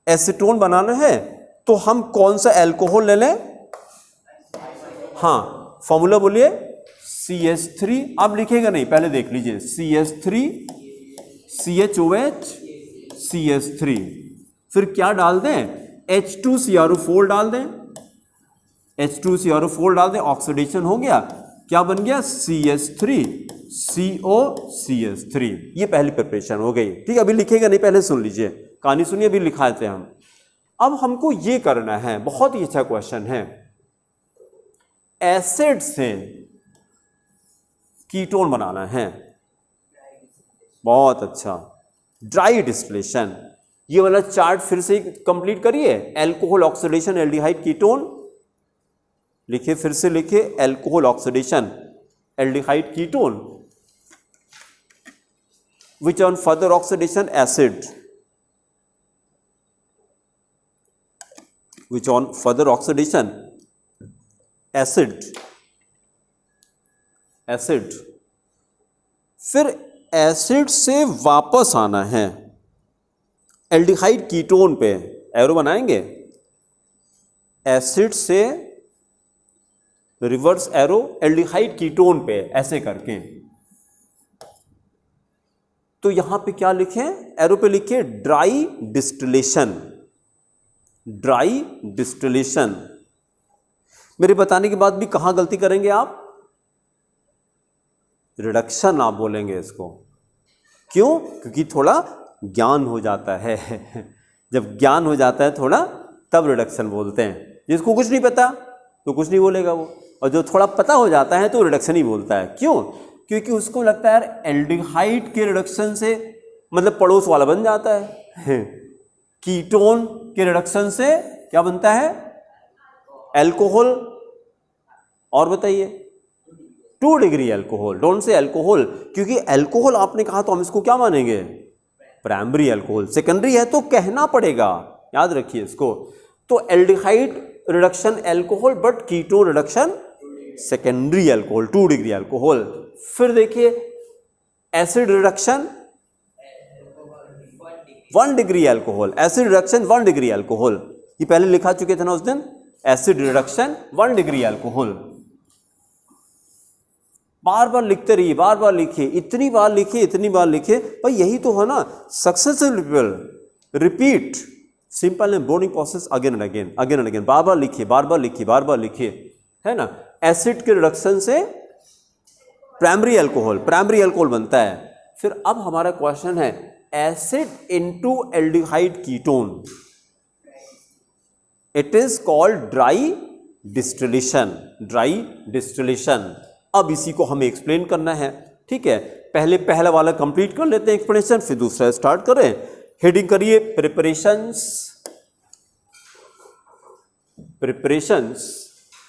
A: एसीटोन बनाना है तो हम कौन सा एल्कोहल ले लें? हाँ, फॉर्मूला बोलिए, CH3। अब लिखेगा नहीं, पहले देख लीजिए, CH3 CHOH CH3, फिर क्या डाल दें? H2CrO4 डाल दें, H2CrO4 डाल दें, ऑक्सीडेशन हो गया, क्या बन गया? CH3 COCH3। ये पहली प्रिपरेशन हो गई, ठीक है। अभी लिखेगा नहीं, पहले सुन लीजिए, कहानी सुनिए, अभी लिखाते हैं हम। अब हमको ये करना है, बहुत ही अच्छा क्वेश्चन है, एसिड से कीटोन बनाना है। बहुत अच्छा, ड्राई डिस्टिलेशन। ये वाला चार्ट फिर से कंप्लीट करिए, एल्कोहल ऑक्सीडेशन एल्डिहाइड कीटोन लिखिए, फिर से लिखिए, alcohol oxidation aldehyde ketone which on further oxidation acid, which on further oxidation acid, फिर एसिड से वापस आना है एल्डिहाइड कीटोन पे, एरो बनाएंगे, एसिड से रिवर्स एरो एल्डिहाइड कीटोन पे ऐसे करके। तो यहां पे क्या लिखे, एरो पे लिखे ड्राई डिस्टिलेशन, ड्राई डिस्टिलेशन। मेरे बताने के बाद भी कहां गलती करेंगे आप, रिडक्शन आप बोलेंगे इसको। क्यों? क्योंकि थोड़ा ज्ञान हो जाता है जब ज्ञान हो जाता है थोड़ा तब रिडक्शन बोलते हैं। जिसको कुछ नहीं पता तो कुछ नहीं बोलेगा वो, और जो थोड़ा पता हो जाता है तो रिडक्शन ही बोलता है। क्यों? क्योंकि उसको लगता है यार एल्डिहाइड के रिडक्शन से मतलब पड़ोस वाला बन जाता है कीटोन के रिडक्शन से क्या बनता है, एल्कोहल। और बताइए 2 degree alcohol, don't say alcohol, क्योंकि एल्कोहल आपने कहा तो हम इसको क्या मानेंगे, प्राइमरी एल्कोहल। सेकेंडरी है तो कहना पड़ेगा, याद रखिए इसको। तो aldehyde reduction alcohol but ketone reduction secondary alcohol, 2 degree alcohol. फिर देखिए acid reduction 1 degree alcohol, acid reduction 1 degree alcohol, ये पहले लिखा चुके थे ना उस दिन, एसिड रिडक्शन 1 डिग्री एल्कोहल। बार बार लिखते रहिए, बार बार लिखिए, इतनी बार लिखिए, इतनी बार लिखिए भाई, यही तो है ना successive repeat simple and boring process again and again, again and again, बार बार लिखिए, बार बार लिखिए, बार बार लिखिए, है ना। एसिड के रिडक्शन से प्राइमरी अल्कोहल बनता है। फिर अब हमारा क्वेश्चन है acid into aldehyde ketone, it is called dry distillation, dry distillation. अब इसी को हमें एक्सप्लेन करना है, ठीक है। पहले पहला वाला कंप्लीट कर लेते हैं एक्सप्लेनेशन, फिर दूसरा स्टार्ट करें। हेडिंग करिए प्रिपरेशंस,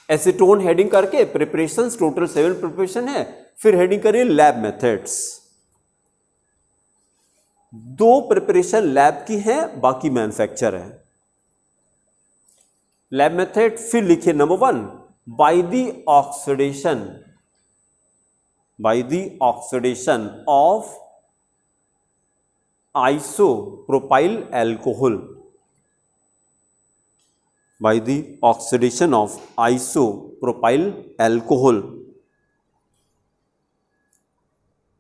A: एसीटोन हेडिंग करके प्रिपरेशंस, टोटल 7 प्रिपरेशन है। फिर हेडिंग करिए लैब मेथड्स, 2 प्रिपरेशन लैब की हैं, बाकी मैन्युफैक्चर है। लैब मेथड फिर लिखिए number 1 bye the oxidation of isopropyl alcohol, by the oxidation of isopropyl alcohol.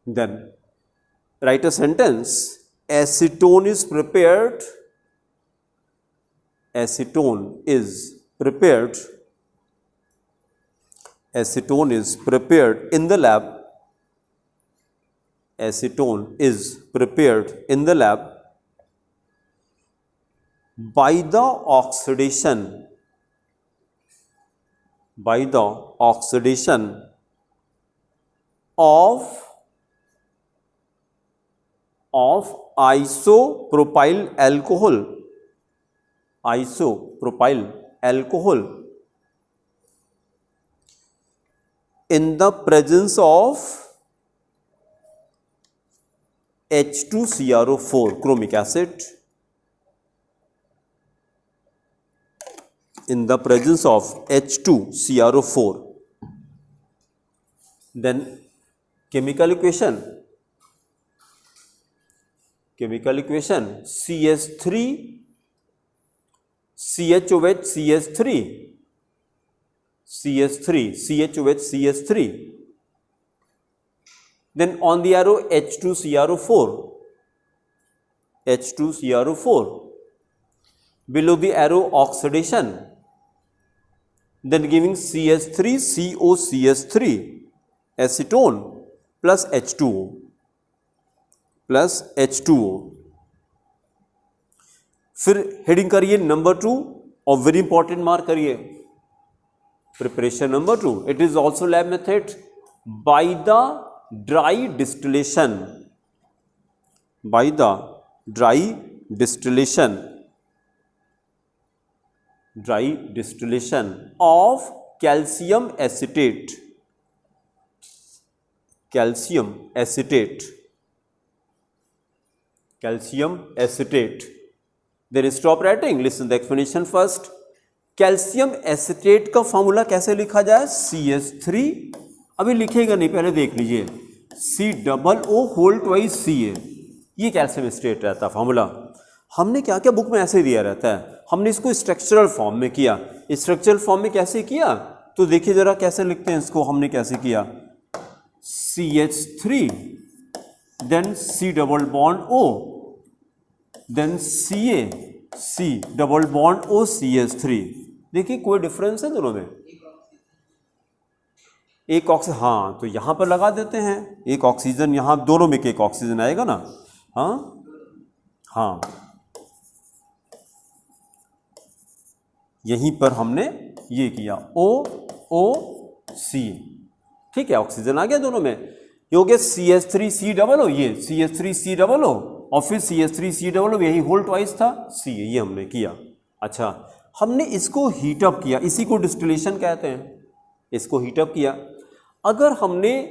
A: Then write a sentence, acetone is prepared in the lab, acetone is prepared in the lab by the oxidation of isopropyl alcohol in the presence of H2CrO4 chromic acid, in the presence of H2CrO4. Then chemical equation CH3 CHOH CH3, then on the arrow H2CrO4, below the arrow oxidation, then giving CH3COCH3 acetone plus H2O। फिर heading करिए number 2 और very important mark करिए preparation number 2, it is also lab method by the dry distillation of calcium acetate calcium acetate, calcium acetate. Then stop writing, listen the explanation first. Calcium acetate का formula कैसे लिखा जाए? CH3, अभी लिखेगा नहीं, पहले देख लीजिए, COO होल ट्वाइस Ca, ये कैल्शियम एसीटेट रहता है फॉर्मूला। हमने क्या क्या बुक में ऐसे दिया रहता है, हमने इसको स्ट्रक्चरल फॉर्म में किया। स्ट्रक्चरल फॉर्म में कैसे किया तो देखिए जरा कैसे लिखते हैं इसको। हमने कैसे किया, CH3 then C double bond O then Ca C double bond O CH3। देखिए कोई डिफरेंस है दोनों में? एक ऑक्सीजन, हाँ तो यहां पर लगा देते हैं एक ऑक्सीजन, यहां दोनों में एक ऑक्सीजन आएगा ना। हाँ हाँ, यहीं पर हमने ये किया OOC, ठीक है, ऑक्सीजन आ गया दोनों में। ये हो गया CH3C डबल O, ये CH3C डबल O और फिर CH3C डबल O, यही होल ट्वाइस था C, ये हमने किया। अच्छा, हमने इसको हीटअप किया, इसी को डिस्टिलेशन कहते हैं, इसको हीटअप किया। अगर हमने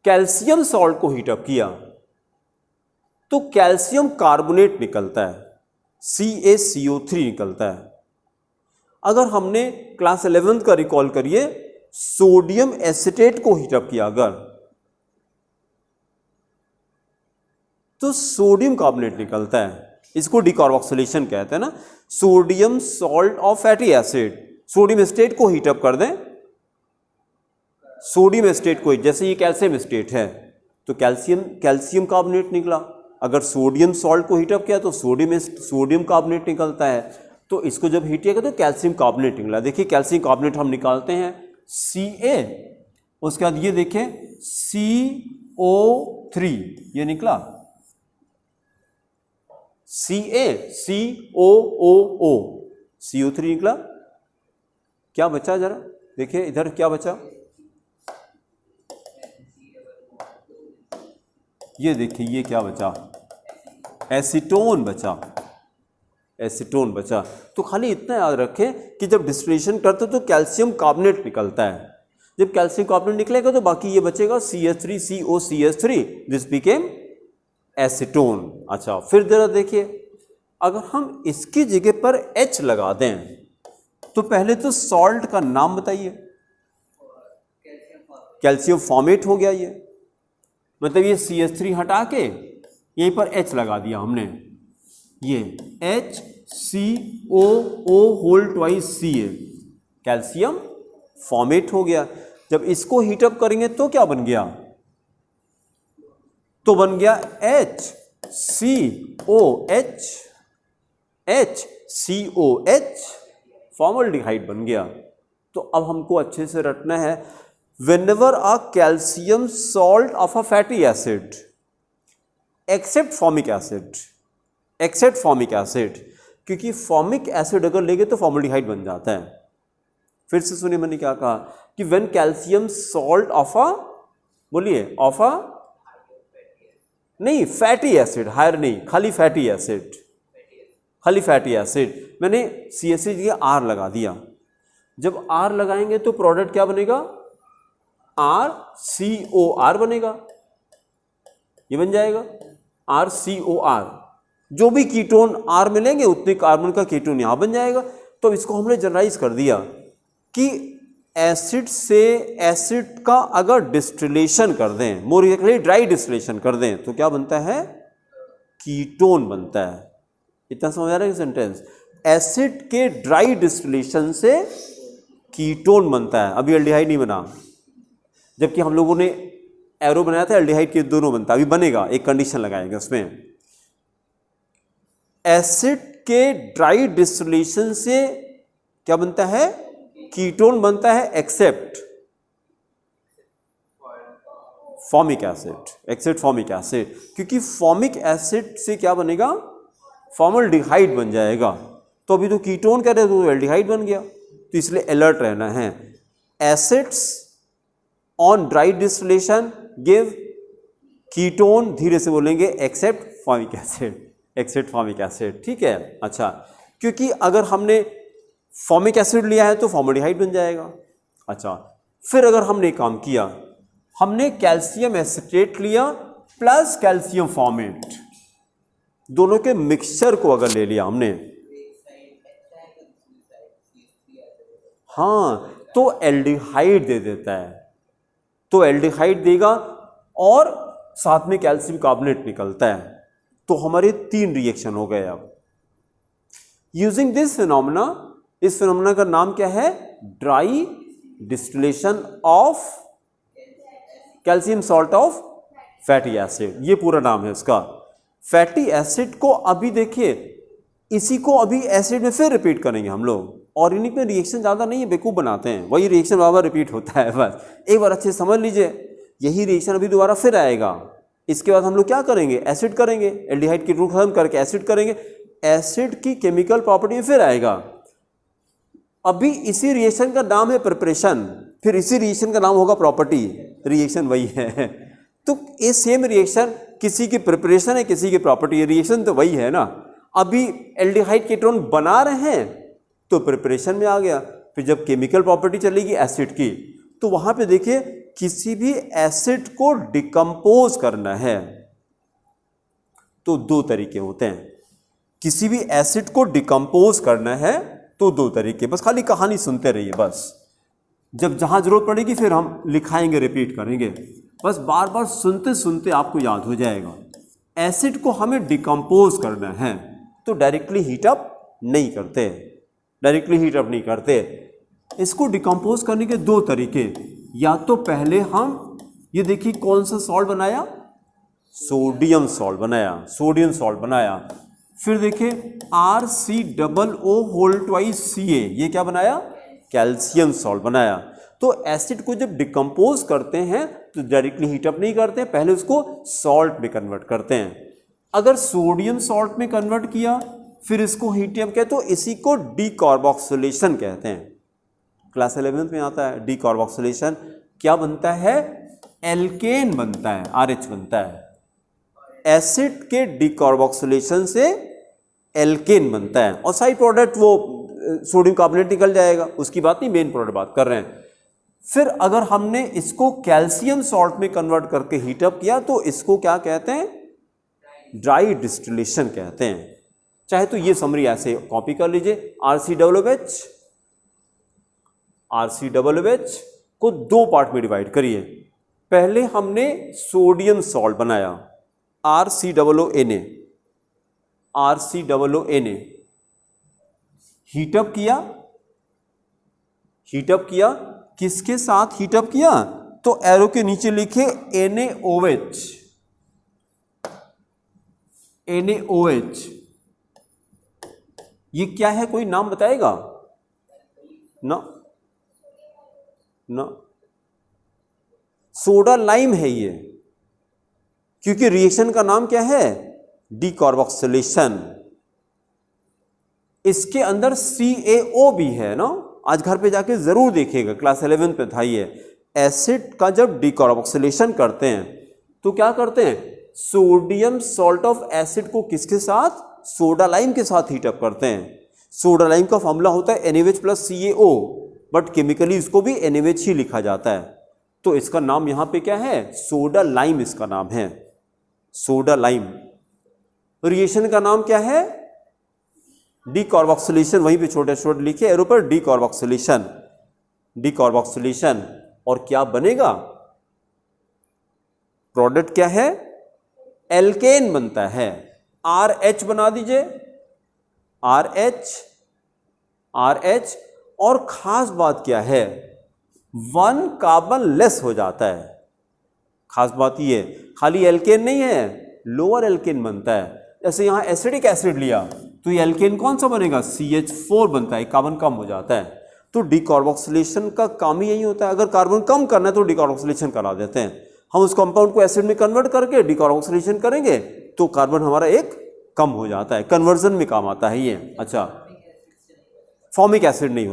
A: कैल्शियम सॉल्ट को हीटअप किया तो कैल्शियम कार्बोनेट निकलता है, CaCO3 निकलता है। अगर हमने क्लास 11 का रिकॉल करिए, सोडियम एसीटेट को हीटअप किया अगर, तो सोडियम कार्बोनेट निकलता है, इसको डिकार्बोक्सिलेशन कहते हैं ना। Sodium salt of fatty acid, sodium acetate को हीटअप कर दें, सोडियम एसीटेट को, जैसे ये कैल्शियम एसीटेट है तो कैल्शियम कार्बोनेट निकला। अगर सोडियम सॉल्ट को हीटअप किया तो सोडियम कार्बोनेट निकलता है। तो इसको जब हीट किया तो कैल्शियम कार्बोनेट निकला। देखिए कैल्शियम कार्बोनेट हम निकालते हैं Ca, उसके बाद ये देखें CO3, ये निकला CaCOOO, CO3 निकला। क्या बचा जरा देखिए इधर, क्या बचा? ये देखिए ये क्या बचा, एसीटोन बचा, एसीटोन बचा। तो खाली इतना याद रखें कि जब डिस्टिलेशन करते तो कैल्शियम कार्बोनेट निकलता है, जब कैल्शियम कार्बोनेट निकलेगा तो बाकी ये बचेगा CH3COCH3, दिस बिकेम एसीटोन। अच्छा, फिर जरा देखिए, अगर हम इसकी जगह पर H लगा दें तो पहले तो सॉल्ट का नाम बताइए। कैल्शियम फॉर्मेट हो गया ये, मतलब ये CH3 हटा के यहीं पर H लगा दिया हमने, ये HCOO whole twice Ca, calcium formate हो गया। जब इसको हीटअप करेंगे तो क्या बन गया? तो बन गया HCOH, फॉर्मल्डिहाइड बन गया। तो अब हमको अच्छे से रटना है, whenever a calcium salt of a fatty acid except formic acid, क्योंकि फॉर्मिक एसिड अगर लेंगे तो फॉर्मल्डिहाइड बन जाता है। फिर से सुनिए मैंने क्या कहा कि when calcium salt of a, बोलिए, of a, नहीं फैटी एसिड, हायर नहीं, खाली फैटी एसिड, खाली फैटी एसिड, मैंने CH3 की R लगा दिया। जब R लगाएंगे तो प्रोडक्ट क्या बनेगा? RCOR बनेगा, ये बन जाएगा RCOR। जो भी कीटोन R मिलेंगे उतने कार्बन का कीटोन यहां बन जाएगा। तो इसको हमने जनरलाइज कर दिया कि एसिड से एसिड का अगर डिस्टिलेशन कर दें, मोर एक्चुअली ड्राई डिस्टिलेशन कर दें, तो क्या बनता है? कीटोन बनता है। इतना समझ आ रहा है सेंटेंस? एसिड के ड्राई डिस्टिलेशन से कीटोन बनता है, अभी एल्डिहाइड नहीं बना, जबकि हम लोगों ने एरो बनाया था एल्डिहाइड के दोनों बनता, अभी बनेगा, एक कंडीशन लगाएंगे उसमें। एसिड के ड्राई डिस्टिलेशन से क्या बनता है? कीटोन बनता है, except formic acid, except formic acid, क्योंकि फॉर्मिक एसिड से क्या बनेगा? फॉर्मल्डिहाइड बन जाएगा। तो अभी तो कीटोन कह रहे थे तो एल्डिहाइड बन गया। तो इसलिए अलर्ट रहना है। Acids on dry distillation give ketone, धीरे से बोलेंगे, except formic acid, except formic acid, ठीक है। अच्छा, क्योंकि अगर हमने फॉर्मिक एसिड लिया है तो फॉर्मल्डिहाइड बन जाएगा। अच्छा, फिर अगर हमने काम किया हमने कैल्शियम एसिटेट लिया प्लस कैल्शियम फॉर्मेट, दोनों के मिक्सचर को अगर ले लिया हमने, हाँ, तो एल्डिहाइड दे देता है, तो एल्डिहाइड देगा और साथ में कैल्शियम कार्बोनेट निकलता है। तो हमारे 3 रिएक्शन हो गए। अब यूजिंग दिस फिनोमेना, इस फिनोमेना का नाम क्या है? Dry distillation of calcium salt of fatty acid, ये पूरा नाम है इसका। फैटी एसिड को अभी देखिए, इसी को अभी एसिड में फिर रिपीट करेंगे हम लोग। ऑर्गेनिक में रिएक्शन ज़्यादा नहीं है, बेवकूफ़ बनाते हैं, वही रिएक्शन बार बार रिपीट होता है। बस एक बार अच्छे से समझ लीजिए, यही रिएक्शन अभी दोबारा फिर आएगा। इसके बाद हम लोग क्या करेंगे? एसिड करेंगे, एल्डिहाइड की रूट खत्म करके एसिड करेंगे, एसिड की केमिकल प्रॉपर्टी में फिर आएगा। अभी इसी रिएक्शन का नाम है प्रिपरेशन, फिर इसी रिएक्शन का नाम होगा प्रॉपर्टी, रिएक्शन वही है। तो ये सेम रिएक्शन, किसी की प्रिपरेशन है, किसी की प्रॉपर्टी है, रिएक्शन तो वही है ना। अभी एल्डिहाइड कीटोन बना रहे हैं तो प्रिपरेशन में आ गया, फिर जब केमिकल प्रॉपर्टी चलेगी एसिड की, तो वहां पे देखिए किसी भी एसिड को डिकम्पोज करना है तो 2 तरीके होते हैं। किसी भी एसिड को डिकम्पोज करना है तो 2 तरीके, बस खाली कहानी सुनते रहिए। बस जब जहां जरूरत पड़ेगी फिर हम लिखाएंगे, रिपीट करेंगे, बस बार बार सुनते सुनते आपको याद हो जाएगा। एसिड को हमें डिकम्पोज करना है तो डायरेक्टली हीटअप नहीं करते, डायरेक्टली हीटअप नहीं करते। इसको डिकम्पोज करने के 2 तरीके, या तो पहले हम ये देखिए कौन सा सॉल्ट बनाया, सोडियम सॉल्ट बनाया, सोडियम सॉल्ट बनाया। फिर देखिए RCOO2CA, ये क्या बनाया? कैल्शियम सॉल्ट बनाया। तो एसिड को जब डिकम्पोज करते हैं तो डायरेक्टली हीटअप नहीं करते, पहले उसको सॉल्ट में कन्वर्ट करते हैं। अगर सोडियम सॉल्ट में कन्वर्ट किया फिर इसको हीटअप कहते, तो इसी को डीकार्बोक्सिलेशन कहते हैं। क्लास 11th में आता है डीकार्बोक्सिलेशन। क्या बनता है? एल्केन बनता है, RH बनता है। एसिड के डीकार्बोक्सिलेशन से एल्केन बनता है और साइड प्रोडक्ट वो सोडियम कार्बोनेट निकल जाएगा, उसकी बात नहीं, मेन प्रोडक्ट बात कर रहे हैं। फिर अगर हमने इसको कैल्शियम सॉल्ट में कन्वर्ट करके हीटअप किया तो इसको क्या कहते हैं? ड्राई डिस्टिलेशन कहते हैं। चाहे तो ये समरी ऐसे कॉपी कर लीजिए, RCOOH को 2 पार्ट में डिवाइड करिए। पहले हमने सोडियम सॉल्ट बनाया, RCOONA, हीटअप किया, किसके साथ हीटअप किया? तो एरो के नीचे लिखे NaOH। ये क्या है, कोई नाम बताएगा? ना, सोडा लाइम है ये, क्योंकि रिएक्शन का नाम क्या है? डीकार्बोक्सिलेशन। इसके अंदर CaO भी है ना, आज घर पे जाके जरूर देखिएगा, क्लास 11 पे था ये। एसिड का जब डीकार्बोक्सिलेशन करते हैं तो क्या करते हैं? सोडियम सॉल्ट ऑफ एसिड को किसके साथ? सोडा लाइम के साथ हीटअप करते हैं। सोडा लाइम का फॉर्मूला होता है NaOH + CaO, बट केमिकली इसको भी NaOH ही लिखा जाता है। तो इसका नाम यहां पे क्या है? सोडा लाइम इसका नाम है, सोडा लाइम। रिएक्शन का नाम क्या है? डीकार्बोक्सिलेशन, वहीं पे छोटे छोटे लिखे एरो पर, डीकार्बोक्सिलेशन। और क्या बनेगा? प्रोडक्ट क्या है? एल्केन बनता है, RH बना दीजिए, RH। और खास बात क्या है? 1 कार्बन लेस हो जाता है। खास बात ये, खाली एल्केन नहीं है, लोअर एल्केन बनता है। जैसे यहां एसिडिक एसिड लिया तो ये एल्केन कौन सा बनेगा? CH4 बनता है, कार्बन कम हो जाता है। तो डीकार्बोक्सिलेशन का काम ही यही होता है। अगर कार्बन कम करना है तो डीकार्बोक्सिलेशन करा देते हैं हम। उस कंपाउंड को एसिड में कन्वर्ट करके डीकार्बोक्सिलेशन करेंगे तो कार्बन हमारा एक कम हो जाता है, कन्वर्जन में काम आता है ये। अच्छा, फॉर्मिक एसिड नहीं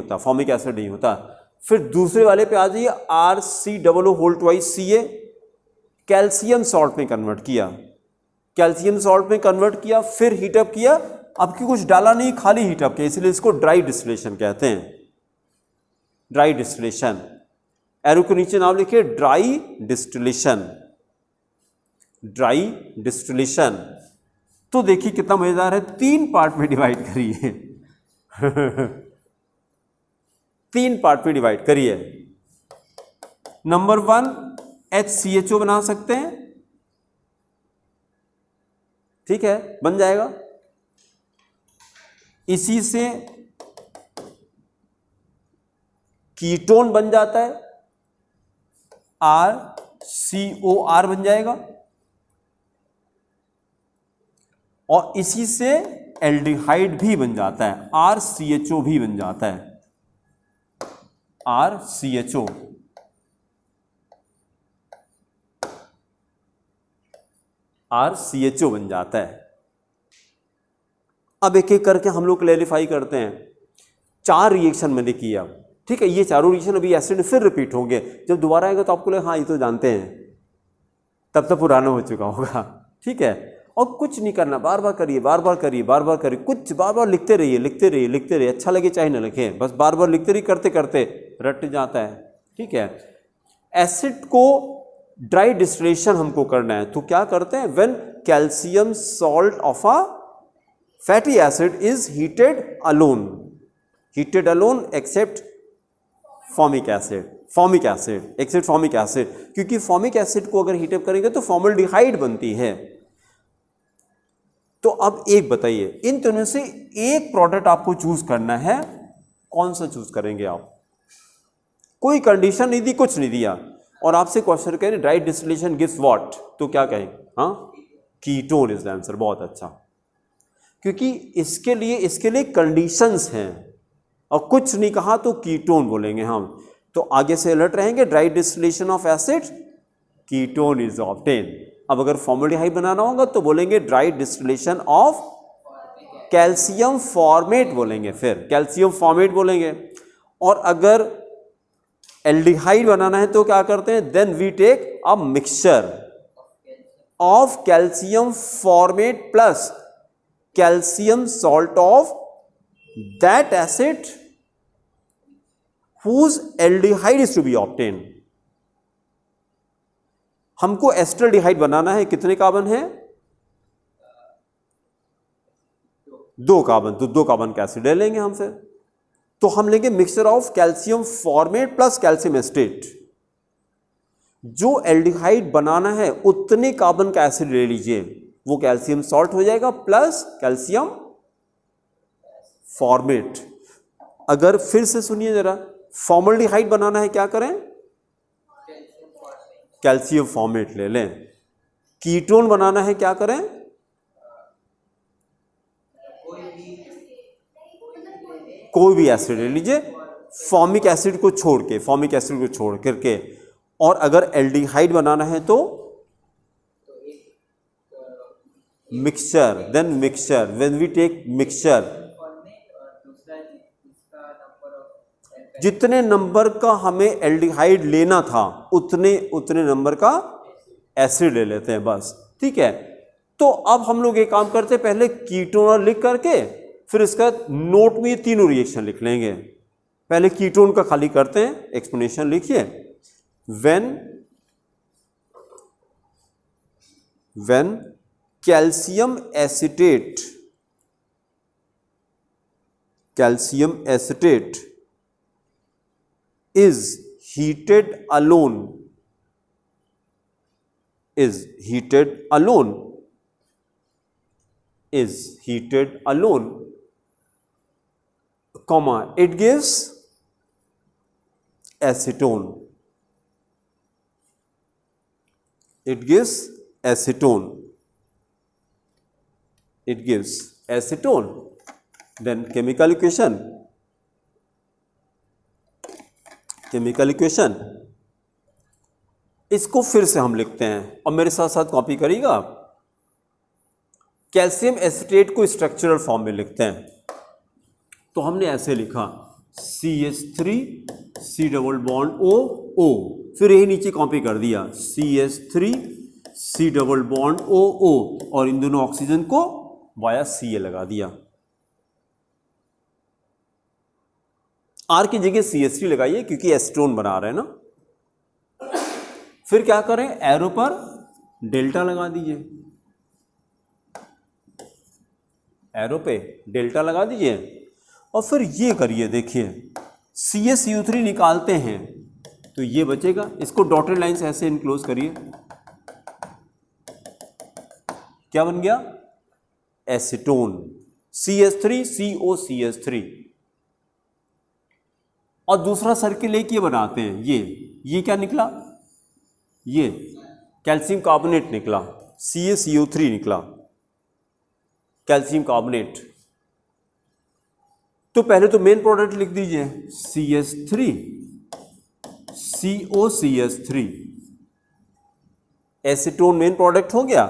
A: होता, फिर दूसरे वाले पे आ जाइए, RCOO2CA, कैल्शियम सॉल्ट में कन्वर्ट किया, फिर हीटअप किया। अब की कुछ डाला नहीं, खाली हीटअप किया, इसलिए इसको ड्राई डिस्टिलेशन कहते हैं, ड्राई डिस्टिलेशन। एरो के नीचे नाम लिखिए ड्राई डिस्टिलेशन, ड्राई डिस्टिलेशन। तो देखिए कितना मजेदार है, 3 पार्ट में डिवाइड करिए 3 पार्ट में डिवाइड करिए। नंबर 1 HCHO बना सकते हैं, ठीक है, बन जाएगा। इसी से कीटोन बन जाता है, RCOR बन जाएगा, और इसी से एल्डिहाइड भी बन जाता है, RCHO भी बन जाता है, RCHO। RCHO बन जाता है। अब एक एक करके हम लोग क्लैरिफाई करते हैं। 4 रिएक्शन मैंने किया, ठीक है, ये चारों रिएक्शन अभी एसिड फिर रिपीट होंगे। जब दोबारा आएगा तो आपको लगे हाँ ये तो जानते हैं, तब तक पुराना हो चुका होगा, ठीक है। और कुछ नहीं करना, बार बार करिए, बार बार करिए, बार बार करिए, कुछ बार बार लिखते रहिए, लिखते रहिए, लिखते रहिए, अच्छा लगे चाहे ना लिखे, बस बार बार लिखते रहिए, करते करते रट जाता है, ठीक है। एसिड को ड्राई डिस्टिलेशन हमको करना है, तो क्या करते हैं, when calcium salt of a fatty acid is heated alone, heated alone except formic acid, formic acid except formic acid, क्योंकि फॉर्मिक एसिड को अगर हीटअप करेंगे तो फॉर्मल्डिहाइड बनती है। तो अब एक बताइए, इन दोनों से एक प्रोडक्ट आपको चूज करना है, कौन सा चूज करेंगे आप? कोई कंडीशन नहीं दी, कुछ नहीं दिया, और आपसे क्वेश्चन करें ड्राई डिस्टिलेशन गिव्स व्हाट, तो क्या कहें? हाँ, कीटोन इज द आंसर। बहुत अच्छा, क्योंकि इसके लिए कंडीशंस हैं, और कुछ नहीं कहा तो कीटोन बोलेंगे हम, तो आगे से अलर्ट रहेंगे। Dry distillation of acid, ketone is obtain. अब अगर फॉर्मल्डिहाइड बनाना होगा तो बोलेंगे dry distillation of calcium format बोलेंगे, फिर कैल्शियम फॉर्मेट बोलेंगे। और अगर एल्डिहाइड बनाना है तो क्या करते हैं, then we take a mixture of calcium formate plus calcium salt of that acid whose aldehyde is to be obtained। हमको एस्टरडिहाइड बनाना है, कितने कार्बन है? 2 कार्बन, तो 2 कार्बन का एसिड ले लेंगे हम फिर। तो हम लेंगे mixture of calcium formate plus calcium estate. जो एल्डिहाइड बनाना है उतने कार्बन का एसिड ले लीजिए, वो कैल्शियम सॉल्ट हो जाएगा प्लस कैल्शियम फॉर्मेट। अगर फिर से सुनिए जरा, फॉर्मल्डिहाइड बनाना है क्या करें? कैल्शियम फॉर्मेट ले लें। कीटोन बनाना है क्या करें? कोई भी एसिड ले लीजिए, फॉर्मिक एसिड को छोड़ के, फॉर्मिक एसिड को छोड़ करके। और अगर एल्डिहाइड बनाना है तो mixture, then mixture, when we take mixture, जितने नंबर का हमें एल्डिहाइड लेना था उतने नंबर का एसिड ले लेते हैं बस, ठीक है। तो अब हम लोग एक काम करते हैं, पहले कीटोन लिख करके फिर इसका नोट में ये तीनों रिएक्शन लिख लेंगे। पहले कीटोन का खाली करते हैं, एक्सप्लेनेशन लिखिए। When calcium acetate is heated alone, comma, it gives acetone, then chemical equation, इसको फिर से हम लिखते हैं और मेरे साथ साथ कॉपी करिएगा आप। कैल्शियम एसिटेट को स्ट्रक्चरल फॉर्म में लिखते हैं, तो हमने ऐसे लिखा CH3 C double bond O, फिर यही नीचे कॉपी कर दिया CH3 C double bond O, और इन दोनों ऑक्सीजन को वाया Ca लगा दिया। R की जगह CH3 लगाइए क्योंकि एसीटोन बना रहे हैं ना, फिर क्या करें, एरो पर डेल्टा लगा दीजिए, एरो पे डेल्टा लगा दीजिए और फिर ये करिए, देखिए CaCO3 निकालते हैं तो ये बचेगा, इसको डॉटेड लाइन से ऐसे इनक्लोज करिए, क्या बन गया, एसीटोन, CH3COCH3। और दूसरा सर्किल एक ये बनाते हैं, ये क्या निकला, ये कैल्शियम कार्बोनेट निकला, CaCO3 निकला, कैल्शियम कार्बोनेट। तो पहले तो मेन प्रोडक्ट लिख दीजिए, CH3COCH3, एसीटोन मेन प्रोडक्ट हो गया,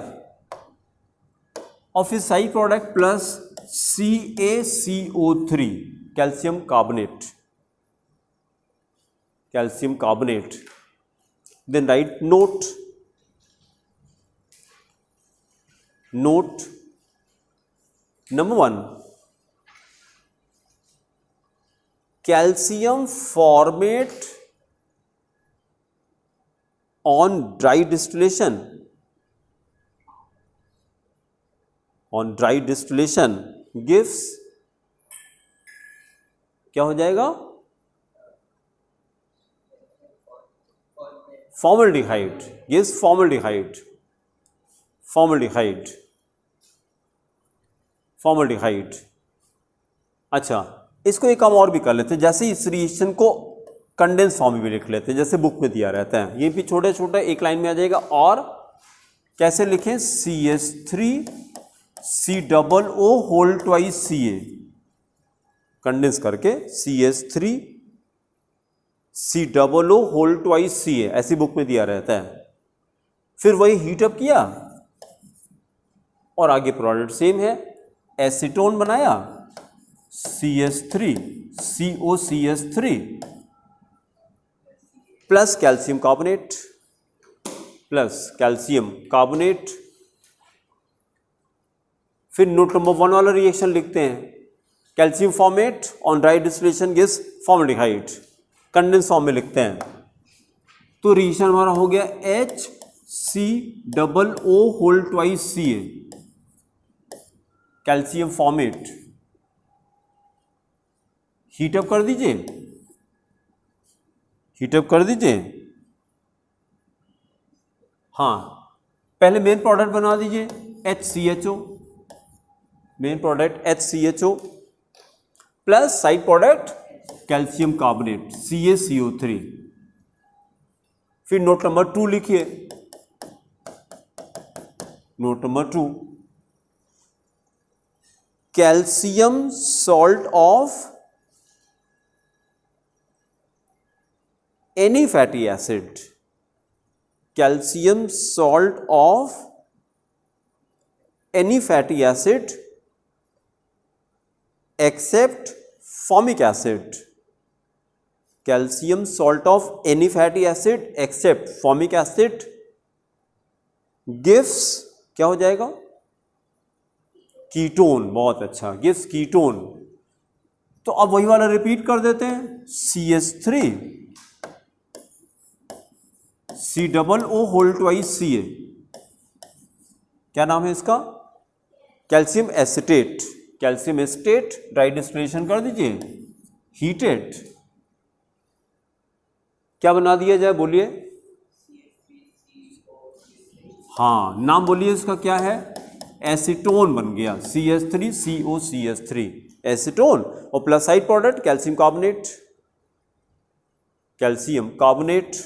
A: और फिर side product plus CaCO3, calcium carbonate, calcium carbonate. Then write note number 1, calcium formate on dry distillation, gives, क्या हो जाएगा, formaldehyde, gives formaldehyde, अच्छा, इसको एक काम और भी कर लेते हैं, जैसे इस रिएक्शन को कंडेंस फॉर्म में भी लिख लेते हैं, जैसे बुक में दिया रहता है, ये भी छोटे छोटे एक लाइन में आ जाएगा। और कैसे लिखें, CH3COO whole twice Ca, condense करके CH3COO होल ट्वाइस Ca, ऐसी बुक में दिया रहता है। फिर वही हीटअप किया और आगे प्रोडक्ट सेम है, एसीटोन बनाया, CH3COCH3 प्लस कैल्शियम कार्बोनेट, फिर नोट नंबर 1 वाला रिएक्शन लिखते हैं, calcium formate on dry distillation gives formaldehyde, condense form में लिखते हैं। तो रिएक्शन हमारा हो गया HCOO whole twice Ca, calcium formate, heat up कर दीजिए, हाँ, पहले मेन प्रोडक्ट बना दीजिए HCHO, main product HCHO plus side product calcium carbonate CaCO3। फिर नोट नंबर 2 लिखिए, note number 2, calcium salt of any fatty acid, calcium salt of any fatty acid except formic acid, calcium salt of any fatty acid except formic acid gives, क्या हो जाएगा, ketone, बहुत अच्छा, gives ketone. तो अब वही वाला रिपीट कर देते हैं, CH3COO होल ट्वाइस Ca, क्या नाम है इसका, कैल्शियम एसिटेट, ड्राई डिस्टिलेशन कर दीजिए, हीटेड, क्या बना दिया जाए, बोलिए, हाँ, नाम बोलिए इसका क्या है, एसीटोन बन गया, CH3COCH3 एसीटोन, और plus side product calcium carbonate.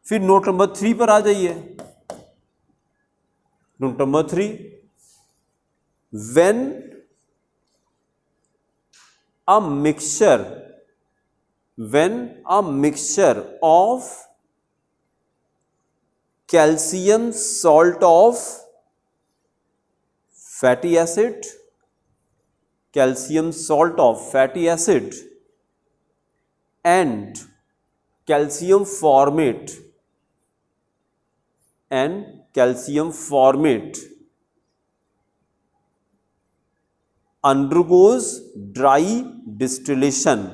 A: फिर नोट नंबर 3 पर आ जाइए, note number 3, when a mixture of calcium salt of fatty acid, and calcium formate undergoes dry distillation,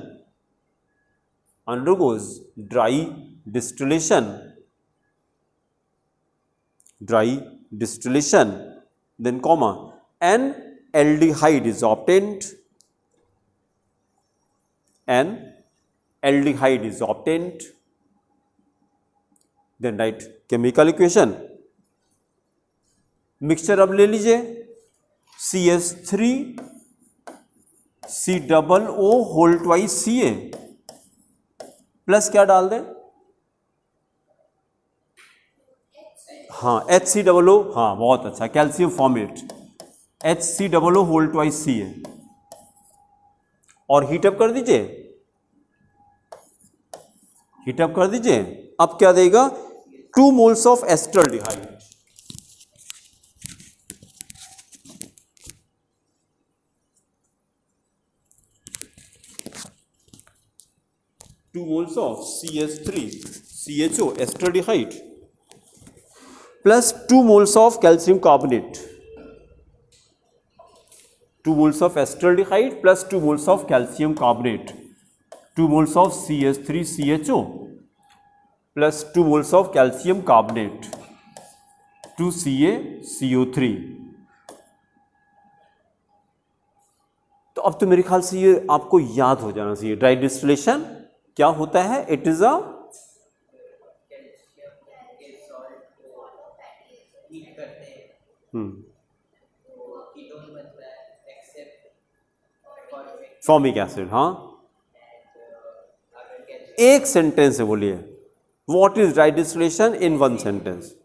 A: distillation, dry distillation, then comma, an aldehyde is obtained, an aldehyde is obtained, then write chemical equation. Mixture अब ले लीजिए, CH3 COO whole twice Ca plus क्या डाल दें, हाँ HCOO, हाँ बहुत अच्छा, calcium formate HCOO whole twice Ca और हीटअप कर दीजिए, हीटअप कर दीजिए। अब क्या देगा, 2 moles of acetaldehyde, 2 moles of CH3CHO estradiol plus 2 moles of calcium carbonate, 2 moles of estradiol plus 2 moles of calcium carbonate, 2 moles of CH3CHO plus 2 moles of calcium carbonate, 2 CaCO3। तो अब तो मेरे ख्याल से ये आपको याद हो जाना चाहिए। ड्राई डिस्टिलेशन क्या होता है, it is a formic acid. हाँ, एक सेंटेंस से बोलिए, what is dry distillation in 1 sentence.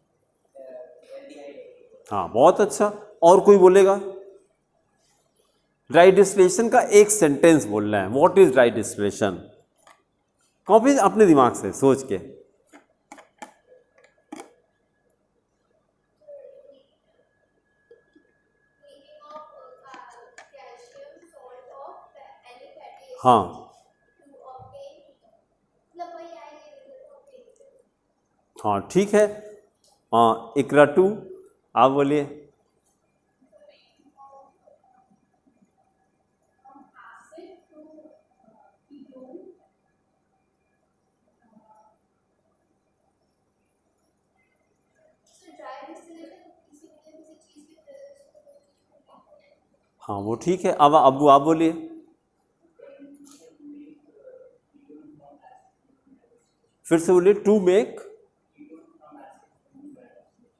A: हाँ बहुत अच्छा, और कोई बोलेगा, ड्राई डिस्टिलेशन का एक सेंटेंस बोलना है, what is dry distillation. Copy अपने दिमाग से सोच के, हाँ हाँ ठीक है। हाँ इकरा 2, आप बोलिए। हाँ वो ठीक है। अब अब्बू आप बोलिए। फिर से बोलिए, टू मेक।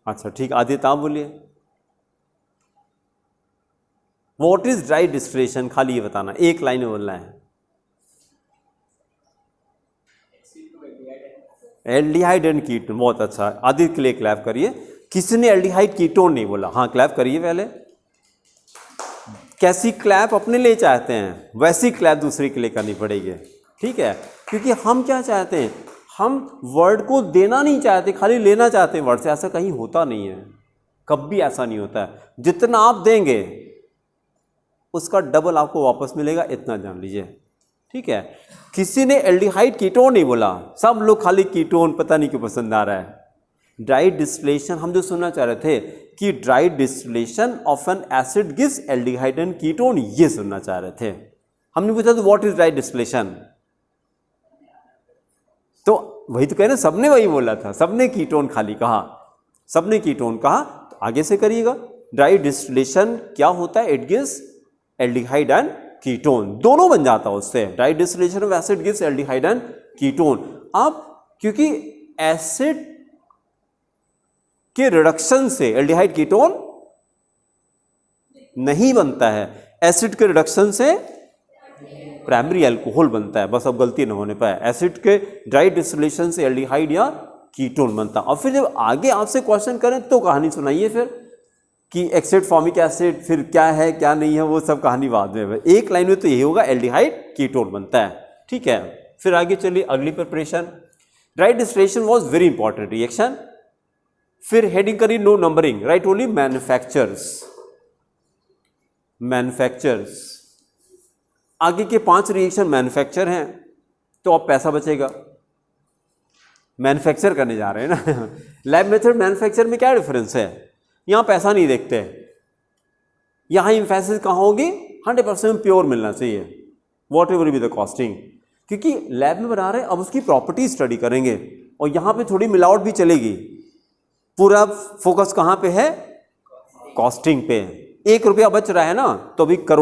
A: अच्छा ठीक, आदित्य आप बोलिए। व्हाट इज ड्राई डिस्टिलेशन, खाली ये बताना, एक लाइन में बोलना है। एल्डिहाइड एंड कीटोन, बहुत अच्छा, आदित्य के लिए क्लैप करिए। किसी ने एल्डिहाइड कीटोन नहीं बोला, हाँ क्लैप करिए पहले। कैसी क्लैप अपने लिए चाहते हैं, वैसी क्लैप दूसरे के लिए करनी पड़ेगी, ठीक है। क्योंकि हम क्या चाहते हैं, हम वर्ड को देना नहीं चाहते, खाली लेना चाहते हैं वर्ड से। ऐसा कहीं होता नहीं है, कभी ऐसा नहीं होता है। जितना आप देंगे उसका डबल आपको वापस मिलेगा, इतना जान लीजिए, ठीक है। किसी ने एल्डिहाइड कीटोन नहीं बोला, सब लोग खाली कीटोन पता नहीं क्यों पसंद आ रहा है। ड्राई डिस्टिलेशन हम जो सुनना चाह रहे थे कि dry distillation of N acid gives aldehyde and ketone, ये सुनना चाह रहे थे। हमने पूछा तो व्हाट इज ड्राई डिस्टिलेशन, तो वही तो कह रहे, सबने वही बोला था, सबने कीटोन खाली कहा, सबने कीटोन कहा। तो आगे से करिएगा, ड्राई डिस्टिलेशन क्या होता है, it gives aldehyde and ketone, दोनों बन जाता है उससे। Dry distillation of acid gives aldehyde and ketone. अब क्योंकि एसिड के रिडक्शन से एल्डिहाइड कीटोन नहीं बनता है, एसिड के रिडक्शन से प्राइमरी अल्कोहल बनता है। बस अब गलती न होने पाए, एसिड के ड्राई डिस्टिलेशन से एल्डिहाइड या कीटोन बनता है। और फिर जब आगे आपसे क्वेश्चन करें तो कहानी सुनाइए फिर कि एक्सेट फॉर्मिक एसिड फिर क्या है क्या नहीं है, वो सब कहानी बाद में। एक लाइन में तो यही होगा, एल्डिहाइड कीटोन बनता है, ठीक है। फिर आगे चलिए अगली preparation. Dry distillation was very important reaction. फिर हेडिंग करी no numbering, write only manufacturers, manufacturers. आगे के 5 रिएक्शन मैन्युफैक्चर हैं, तो अब पैसा बचेगा। मैन्युफैक्चर करने जा रहे हैं ना लैब मेथड मैन्युफैक्चर में क्या डिफरेंस है, यहाँ पैसा नहीं देखते, यहाँ एम्फेसिस कहाँ होगी, 100% प्योर मिलना चाहिए, what ever be the costing. क्योंकि लैब में बना रहे हैं, अब उसकी प्रॉपर्टी स्टडी करेंगे, और यहाँ पे थोड़ी मिलावट भी चलेगी। पूरा फोकस कहाँ पे है? कॉस्टिंग पे। 1 रुपया बच रहा है ना, तो अभी करोड़